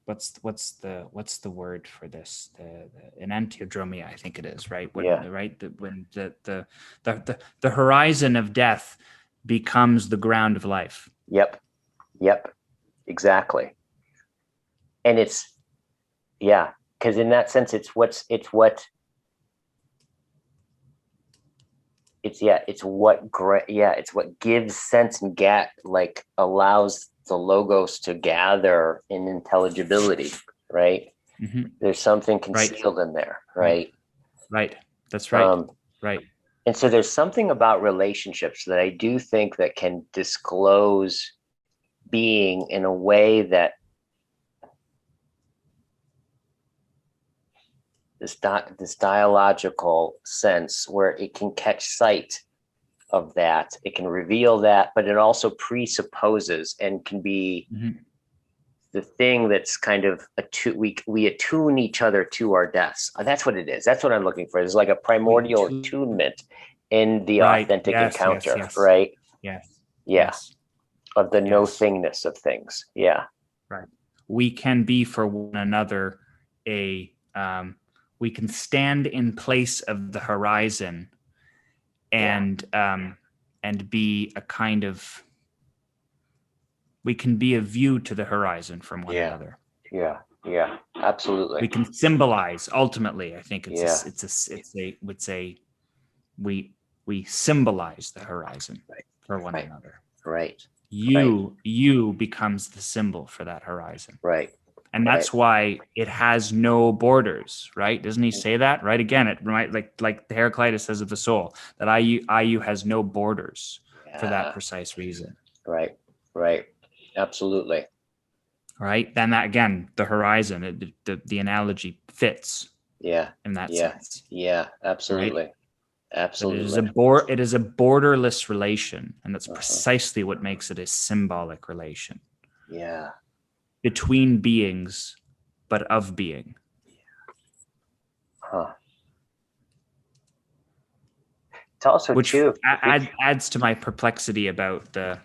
[SPEAKER 2] What's the word for this? An antiodromia, I think it is, right? Right. When the horizon of death becomes the ground of life.
[SPEAKER 1] Yep. Exactly. And it's, because in that sense, it's what gives sense and like allows the logos to gather in intelligibility, right?
[SPEAKER 2] Mm-hmm.
[SPEAKER 1] There's something concealed in there, right?
[SPEAKER 2] Right. That's right. Right.
[SPEAKER 1] And so there's something about relationships that I do think that can disclose being in a way that this dialogical sense where it can catch sight of that, it can reveal that, but it also presupposes and can be the thing that's kind of we attune each other to our deaths. That's what it is. That's what I'm looking for. It's like a primordial attunement in the authentic encounter, right?
[SPEAKER 2] Yes.
[SPEAKER 1] Of the no thingness of things. Yeah.
[SPEAKER 2] Right. We can be for one another we can stand in place of the horizon and be a kind of, we can be a view to the horizon from one another.
[SPEAKER 1] Yeah, absolutely.
[SPEAKER 2] We can symbolize, ultimately, I think we symbolize the horizon for one another.
[SPEAKER 1] Right.
[SPEAKER 2] You becomes the symbol for that horizon.
[SPEAKER 1] Right.
[SPEAKER 2] And that's why it has no borders, right? Doesn't he say that? Right. Again, it like the Heraclitus says of the soul, that IU has no borders for that precise reason.
[SPEAKER 1] Right. Absolutely.
[SPEAKER 2] Right. Then that, again, the horizon, the analogy fits. In that sense.
[SPEAKER 1] Yeah, absolutely.
[SPEAKER 2] Right?
[SPEAKER 1] Absolutely.
[SPEAKER 2] It is a borderless relation, and that's precisely what makes it a symbolic relation.
[SPEAKER 1] Yeah.
[SPEAKER 2] Between beings, but of being.
[SPEAKER 1] It's also
[SPEAKER 2] which adds to my perplexity about the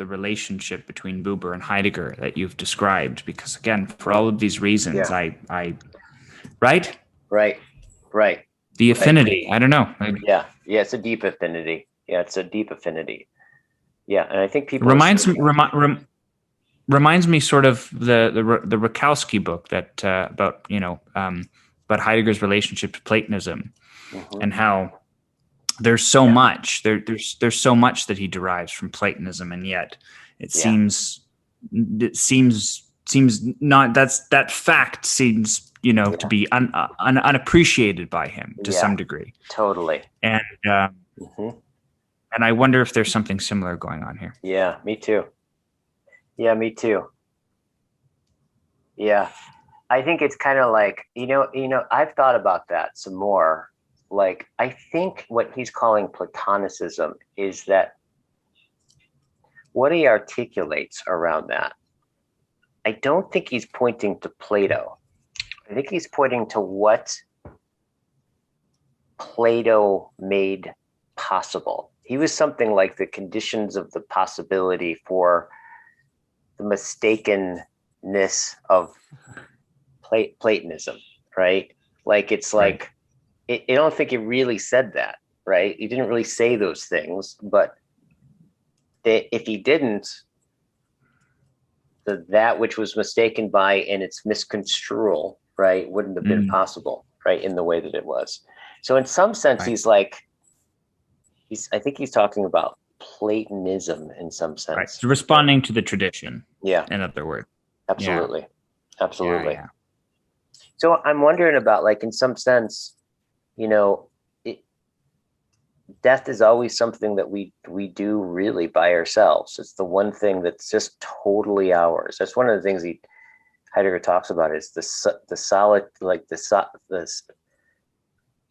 [SPEAKER 2] relationship between Buber and Heidegger that you've described, because again, for all of these reasons, right. The affinity, I don't know.
[SPEAKER 1] It's a deep affinity. Yeah, and I think people
[SPEAKER 2] reminds me sort of the Rakowski book that about Heidegger's relationship to Platonism, and how there's so much there's so much that he derives from Platonism, and yet it seems not, that fact seems to be unappreciated by him to some degree.
[SPEAKER 1] Totally.
[SPEAKER 2] And and I wonder if there's something similar going on here.
[SPEAKER 1] Yeah, me too. Yeah, I think it's kind of like, I've thought about that some more. Like, I think what he's calling Platonicism is that what he articulates around that, I don't think he's pointing to Plato. I think he's pointing to what Plato made possible. He was something like the conditions of the possibility for the mistakenness of Platonism, right? Like, it's like, I don't think he really said that, right? He didn't really say those things, but if he didn't, that which was mistaken by and its misconstrual, right, wouldn't have been possible, right, in the way that it was. So in some sense, I think he's talking about Platonism in some sense.
[SPEAKER 2] Right. So responding to the tradition.
[SPEAKER 1] Yeah.
[SPEAKER 2] In other words.
[SPEAKER 1] Absolutely.
[SPEAKER 2] Yeah.
[SPEAKER 1] Absolutely.
[SPEAKER 2] Yeah.
[SPEAKER 1] So I'm wondering about, like, in some sense, death is always something that we do really by ourselves. It's the one thing that's just totally ours. That's one of the things Heidegger talks about, is the solid, like the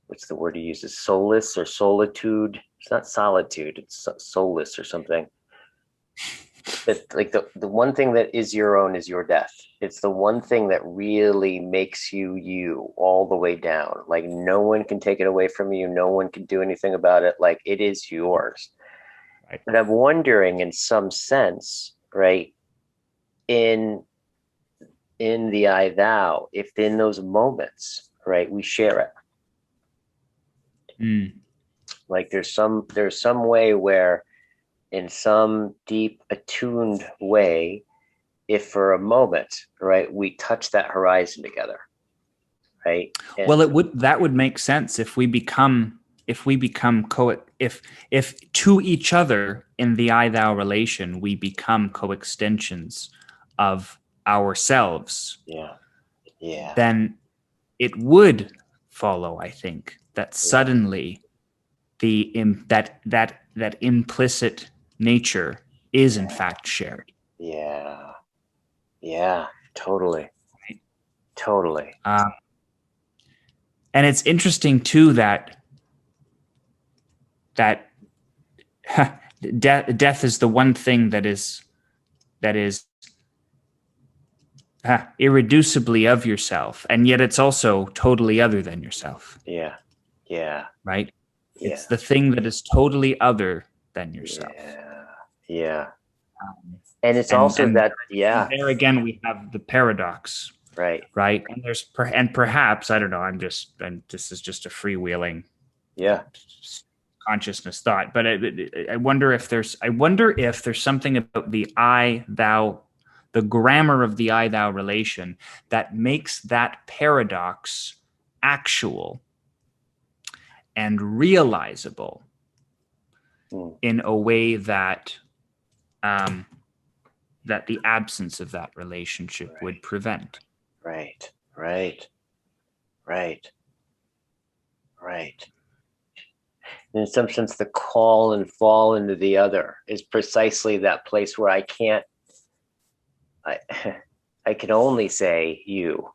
[SPEAKER 1] what's the word he uses? Solace or solitude. It's not solitude. It's solace or something. That, like, the one thing that is your own is your death. It's the one thing that really makes you all the way down. Like, no one can take it away from you. No one can do anything about it. Like, it is yours.
[SPEAKER 2] Right.
[SPEAKER 1] But I'm wondering, in some sense, right, in the I thou, if in those moments, right, we share it. Like, there's some way where, in some deep attuned way, if for a moment, right, we touch that horizon together, right? And
[SPEAKER 2] well, that would make sense if we become if to each other in the I thou relation we become coextensions of ourselves.
[SPEAKER 1] Yeah.
[SPEAKER 2] Then it would follow, I think, that suddenly that implicit nature is in fact shared.
[SPEAKER 1] Yeah, totally.
[SPEAKER 2] Right?
[SPEAKER 1] Totally.
[SPEAKER 2] And it's interesting too that death is the one thing that is irreducibly of yourself, and yet it's also totally other than yourself.
[SPEAKER 1] Yeah.
[SPEAKER 2] Right?
[SPEAKER 1] Yeah.
[SPEAKER 2] It's the thing that is totally other than yourself.
[SPEAKER 1] Yeah. And it's also that,
[SPEAKER 2] there again we have the paradox.
[SPEAKER 1] Right.
[SPEAKER 2] And there's perhaps, I don't know, this is just a freewheeling consciousness thought, but I wonder if there's something about the I thou, the grammar of the I thou relation, that makes that paradox actual and realizable in a way that that the absence of that relationship would prevent.
[SPEAKER 1] Right. In some sense, the call and fall into the other is precisely that place where I can only say you.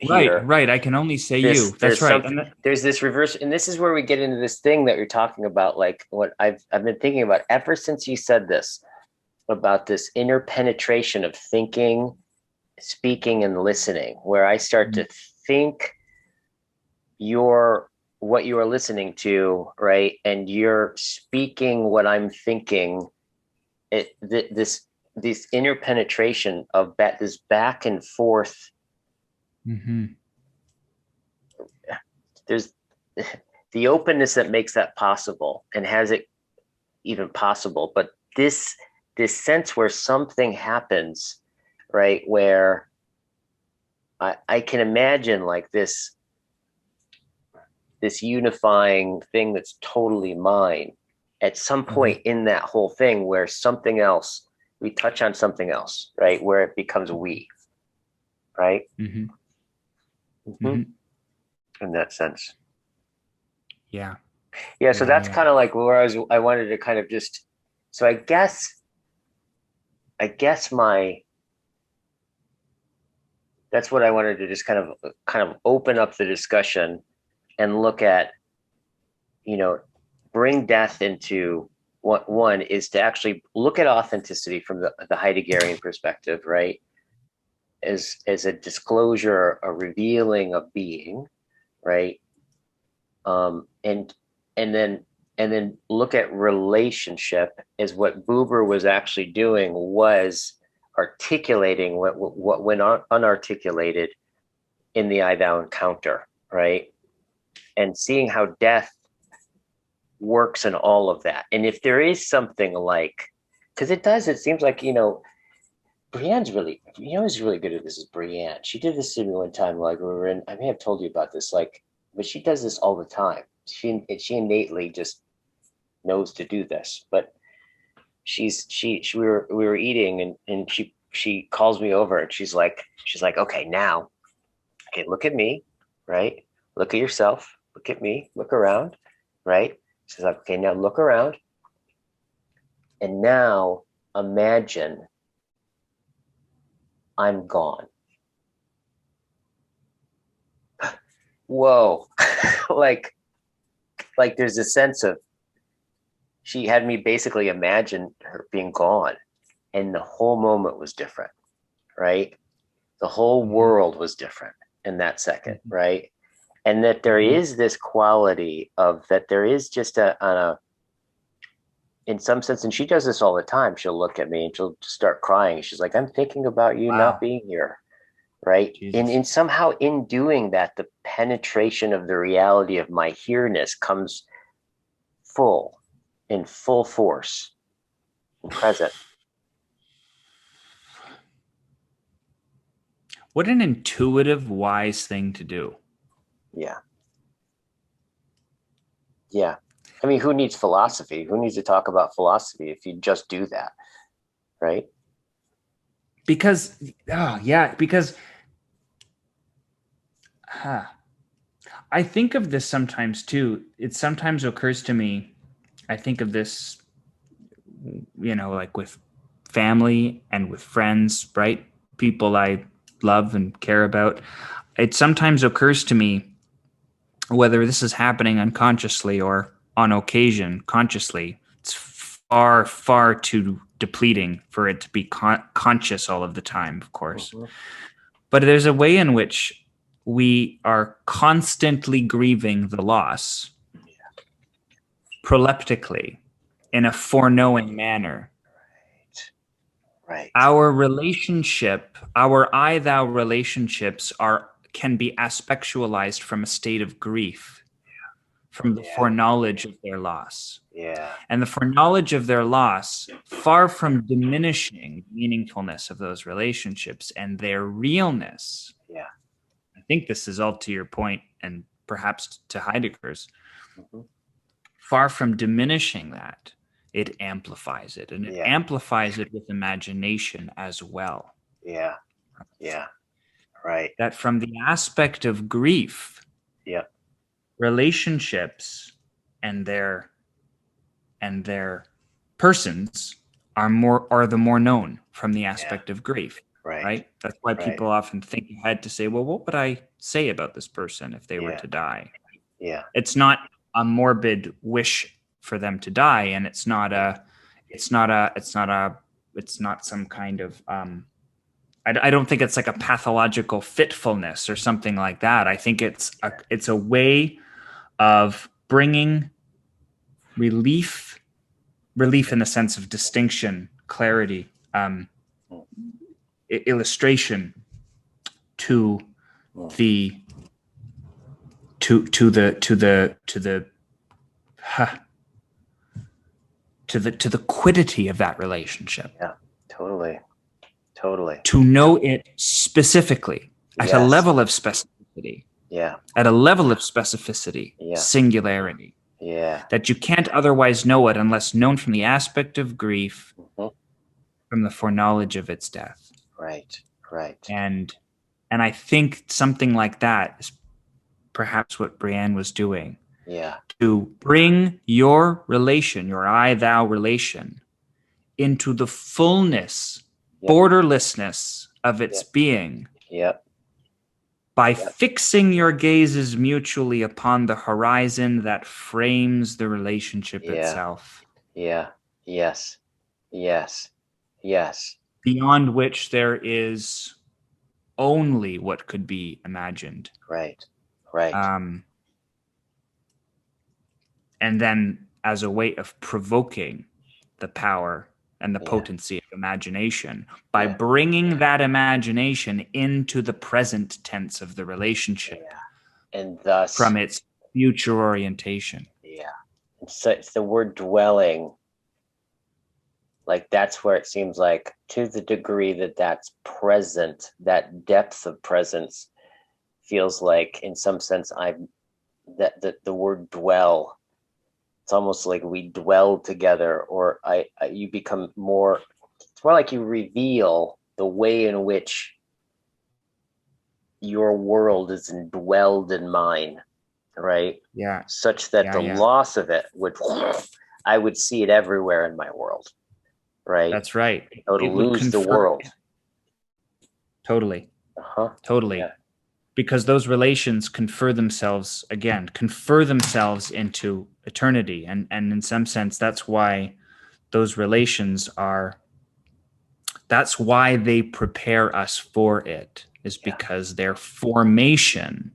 [SPEAKER 2] Right. I can only say you. That's right.
[SPEAKER 1] There's this reverse, and this is where we get into this thing that you're talking about, like what I've been thinking about ever since you said this, about this inner penetration of thinking, speaking, and listening, where I start to think what you are listening to, right, and you're speaking what I'm thinking. This inner penetration of this back and forth. There's the openness that makes that possible and has it even possible, but this sense where something happens, right, where I can imagine, like, this unifying thing that's totally mine at some point in that whole thing, where something else, we touch on something else, right, where it becomes we, right? In that sense. So that's kind of like where I wanted to kind of just, so I guess that's what I wanted to just kind of open up the discussion and look at, bring death into what one is, to actually look at authenticity from the Heideggerian perspective, right? As a disclosure, a revealing of being, right? And then look at relationship as what Buber was actually doing, was articulating what went unarticulated in the I thou encounter, right? And seeing how death works in all of that. And if there is something like, because it seems like, Brienne's really, who's really good at this is Brienne. She did this to me one time, like, we were in, I may have told you about this, like, but she does this all the time. She innately just knows to do this, but we were eating, and she calls me over, and she's like, okay, now, okay, look at me, right? Look at yourself, look at me, look around, right? She's like, okay, now look around, and now imagine I'm gone. Whoa. like there's a sense of, she had me basically imagine her being gone, and the whole moment was different, right? The whole world was different in that second, right? And that there is this quality of that there is just in some sense, and she does this all the time. She'll look at me and she'll just start crying. She's like, I'm thinking about you not being here, right? And in somehow in doing that, the penetration of the reality of my here-ness comes in full force and present.
[SPEAKER 2] What an intuitive, wise thing to do.
[SPEAKER 1] Yeah. Yeah. I mean, who needs philosophy? Who needs to talk about philosophy if you just do that, right?
[SPEAKER 2] Because I think of this sometimes too. It sometimes occurs to me, I think of this, like with family and with friends, right? People I love and care about. It sometimes occurs to me, whether this is happening unconsciously or on occasion consciously, it's far, far too depleting for it to be conscious all of the time, of course. Mm-hmm. But there's a way in which we are constantly grieving the loss, proleptically, in a foreknowing manner.
[SPEAKER 1] Right.
[SPEAKER 2] Our relationship, our I-thou relationships can be aspectualized from a state of grief, from the foreknowledge of their loss.
[SPEAKER 1] Yeah.
[SPEAKER 2] And the foreknowledge of their loss, far from diminishing the meaningfulness of those relationships and their realness.
[SPEAKER 1] Yeah.
[SPEAKER 2] I think this is all to your point, and perhaps to Heidegger's. Mm-hmm. Far from diminishing that, it amplifies it, and it amplifies it with imagination as well.
[SPEAKER 1] Yeah. Yeah. Right.
[SPEAKER 2] That from the aspect of grief, relationships and their persons are the more known from the aspect of grief. Right? That's why people often think ahead to say, well, what would I say about this person if they were to die?
[SPEAKER 1] Yeah.
[SPEAKER 2] It's not a morbid wish for them to die, and it's not some kind of I don't think it's like a pathological fitfulness or something like that. I think it's a way of bringing relief in the sense of distinction, clarity, illustration to the quiddity of that relationship.
[SPEAKER 1] Yeah, totally.
[SPEAKER 2] To know it specifically at a level of specificity.
[SPEAKER 1] Yeah.
[SPEAKER 2] At a level of specificity, singularity.
[SPEAKER 1] Yeah.
[SPEAKER 2] That you can't otherwise know it unless known from the aspect of grief, from the foreknowledge of its death.
[SPEAKER 1] Right.
[SPEAKER 2] And I think something like that is perhaps what Brienne was doing.
[SPEAKER 1] Yeah.
[SPEAKER 2] To bring your relation, your I-thou relation, into the fullness, borderlessness of its being. By fixing your gazes mutually upon the horizon that frames the relationship itself.
[SPEAKER 1] Yes.
[SPEAKER 2] Beyond which there is only what could be imagined.
[SPEAKER 1] Right.
[SPEAKER 2] And then as a way of provoking the power and the potency of imagination by bringing that imagination into the present tense of the relationship,
[SPEAKER 1] and thus
[SPEAKER 2] from its future orientation.
[SPEAKER 1] So it's the word dwelling, like that's where it seems like, to the degree that that's present, that depth of presence feels like in some sense the word dwell It's almost like we dwell together, or you become more. It's more like you reveal the way in which your world is indwelled in mine, right?
[SPEAKER 2] Yeah.
[SPEAKER 1] Such that the loss of it would, I would see it everywhere in my world, right?
[SPEAKER 2] That's right.
[SPEAKER 1] I would lose the world.
[SPEAKER 2] Totally. Totally. Yeah. Because those relations confer themselves into eternity. And in some sense, that's why those relations that's why they prepare us for it, is because their formation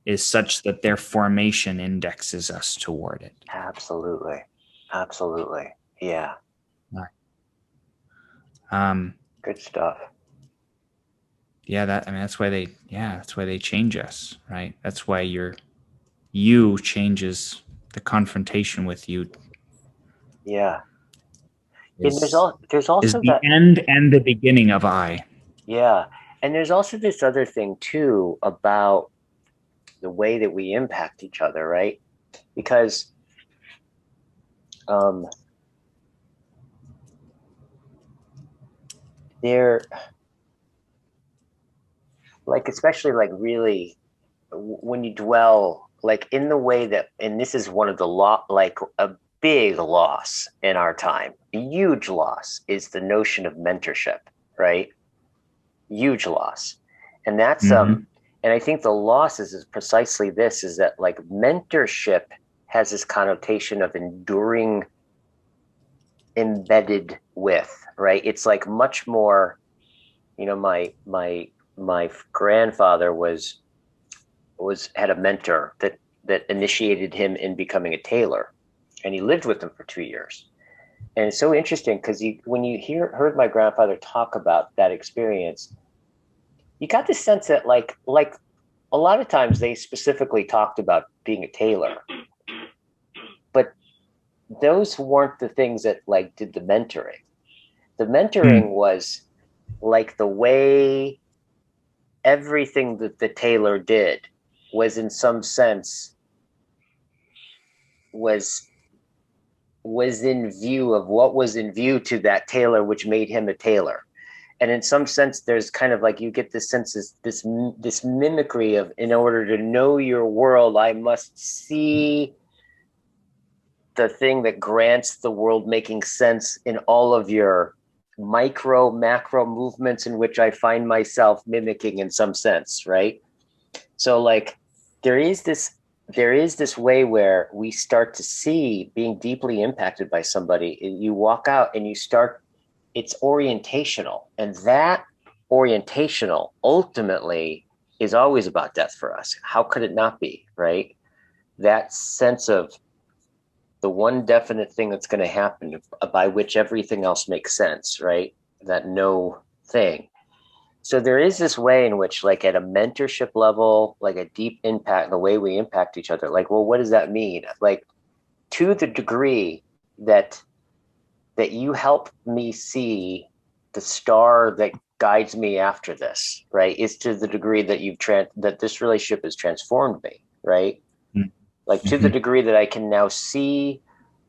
[SPEAKER 2] is such that their formation indexes us toward it.
[SPEAKER 1] Absolutely. Yeah. Good stuff.
[SPEAKER 2] Yeah, that's why they change us, right? That's why you changes the confrontation with you.
[SPEAKER 1] Yeah.
[SPEAKER 2] Is,
[SPEAKER 1] there's also
[SPEAKER 2] is the end and the beginning of I.
[SPEAKER 1] Yeah. And there's also this other thing too about the way that we impact each other, right? Because they're like, especially like really when you dwell like in the way that, and this is one of the like a big loss in our time, a huge loss, is the notion of mentorship, right? Huge loss. And that's and I think the loss is precisely this, is that like mentorship has this connotation of enduring, embedded with, right? It's like much more, my grandfather had a mentor that initiated him in becoming a tailor, and he lived with him for 2 years. And it's so interesting because when you heard my grandfather talk about that experience, you got the sense that like a lot of times they specifically talked about being a tailor, but those weren't the things that like did the mentoring. The mentoring was like the way everything that the tailor did was in some sense was in view of what was in view to that tailor, which made him a tailor. And in some sense, there's kind of like, you get this sense, this mimicry of, in order to know your world, I must see the thing that grants the world making sense in all of your micro, macro movements in which I find myself mimicking in some sense, right? So like there is this way where we start to see being deeply impacted by somebody. You walk out and you start, it's orientational, and that orientational ultimately is always about death for us. How could it not be, right? That sense of the one definite thing that's going to happen by which everything else makes sense, right? That no thing. So there is this way in which, like at a mentorship level, like a deep impact, the way we impact each other, like, well, what does that mean? Like, to the degree that you help me see the star that guides me after this, right, is to the degree that that this relationship has transformed me, right? Mm-hmm. Like to the degree that I can now see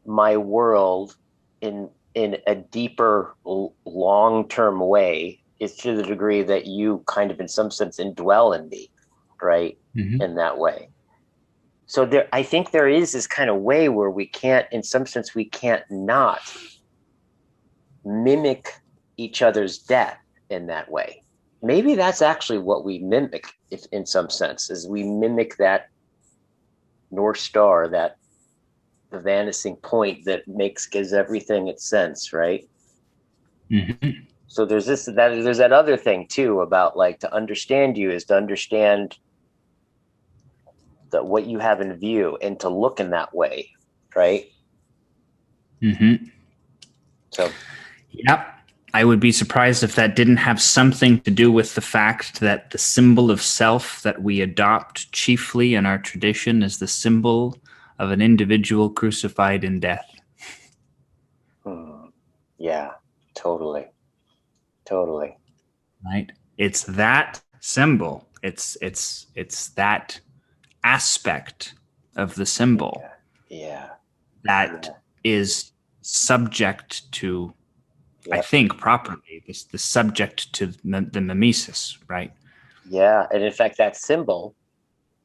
[SPEAKER 1] my world in a deeper, long-term way, is to the degree that you kind of in some sense indwell in me, right? In that way. So I think there is this kind of way where we can't, in some sense, we can't not mimic each other's death in that way. Maybe that's actually what we mimic, if in some sense, is we mimic that North Star, that the vanishing point that gives everything its sense, right? So there's there's that other thing too about like, to understand you is to understand that what you have in view and to look in that way, right? So,
[SPEAKER 2] yep. I would be surprised if that didn't have something to do with the fact that the symbol of self that we adopt chiefly in our tradition is the symbol of an individual crucified in death.
[SPEAKER 1] Yeah, totally.
[SPEAKER 2] Right? It's that symbol. It's that aspect of the symbol.
[SPEAKER 1] Yeah.
[SPEAKER 2] that is subject to, I think properly, the subject to the mimesis, right?
[SPEAKER 1] Yeah, and in fact, that symbol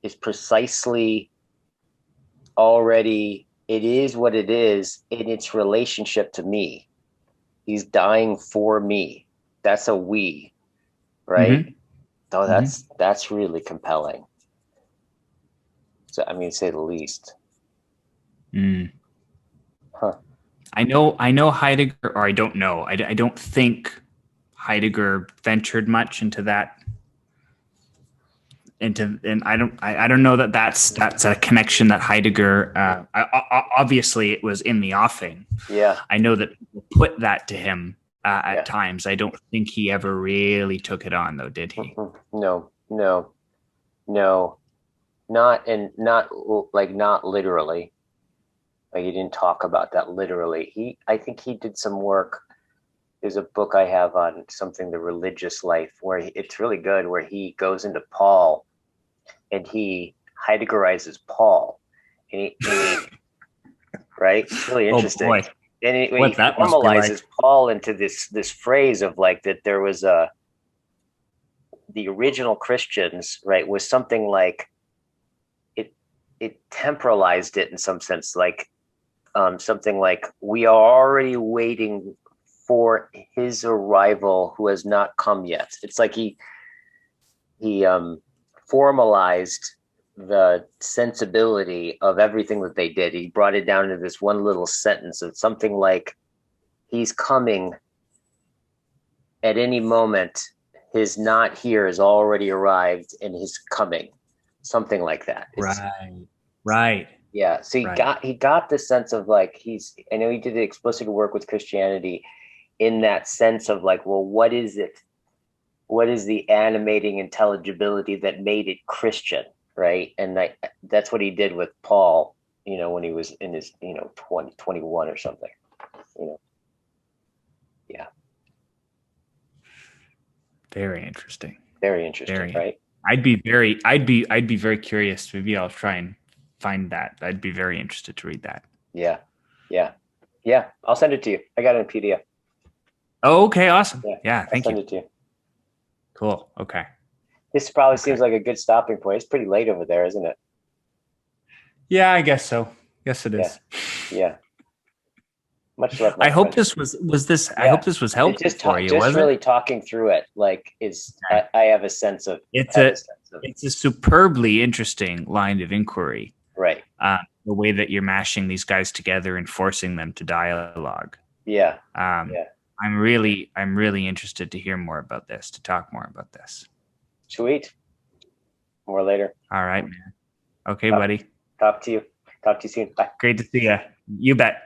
[SPEAKER 1] is precisely already, it is what it is in its relationship to me. He's dying for me. That's a we, right?
[SPEAKER 2] Mm-hmm.
[SPEAKER 1] Oh, that's really compelling. So, I mean, say the least.
[SPEAKER 2] Mm.
[SPEAKER 1] Huh.
[SPEAKER 2] I know Heidegger, or I don't know. I don't think Heidegger ventured much into that. And I don't know that that's a connection that Heidegger. Obviously, it was in the offing.
[SPEAKER 1] Yeah.
[SPEAKER 2] I know that people put that to him at times. I don't think he ever really took it on, though, did he?
[SPEAKER 1] No, not literally. Like, he didn't talk about that literally. I think he did some work. There's a book I have on something, the religious life, where it's really good, where he goes into Paul and he Heideggerizes Paul. And he right? It's really interesting.
[SPEAKER 2] Oh boy.
[SPEAKER 1] And he
[SPEAKER 2] that
[SPEAKER 1] formalizes Paul into this phrase of like that there was the original Christians, right, was something like it temporalized it in some sense, like something like we are already waiting for his arrival who has not come yet. It's like he formalized the sensibility of everything that they did. He brought it down to this one little sentence of something like he's coming at any moment. His not here has already arrived and his coming, something like that.
[SPEAKER 2] Right.
[SPEAKER 1] Yeah. So he got the sense of like I know he did the explicit work with Christianity in that sense of like, well, what is it? What is the animating intelligibility that made it Christian, right? And that's what he did with Paul, when he was in his, 20, 21 or something, Yeah.
[SPEAKER 2] Very interesting.
[SPEAKER 1] Very interesting, right?
[SPEAKER 2] I'd be very curious. Maybe I'll try and find that. I'd be very interested to read that.
[SPEAKER 1] Yeah. I'll send it to you. I got it in PDF.
[SPEAKER 2] Oh, okay, awesome. Yeah, thank you.
[SPEAKER 1] I'll send it to you.
[SPEAKER 2] Cool. Okay.
[SPEAKER 1] This probably seems like a good stopping point. It's pretty late over there, isn't it?
[SPEAKER 2] Yeah, I guess so. Yes, it is.
[SPEAKER 1] Yeah. Much love.
[SPEAKER 2] I hope this was this. I hope this was helpful for you.
[SPEAKER 1] Just really talking through it, like I have a sense of
[SPEAKER 2] it's a superbly interesting line of inquiry,
[SPEAKER 1] right?
[SPEAKER 2] The way that you're mashing these guys together and forcing them to dialogue.
[SPEAKER 1] Yeah.
[SPEAKER 2] I'm really interested to hear more about this, to talk more about this.
[SPEAKER 1] Sweet. More later.
[SPEAKER 2] All right, man. Okay, buddy.
[SPEAKER 1] Talk to you soon. Bye.
[SPEAKER 2] Great to see you. You bet.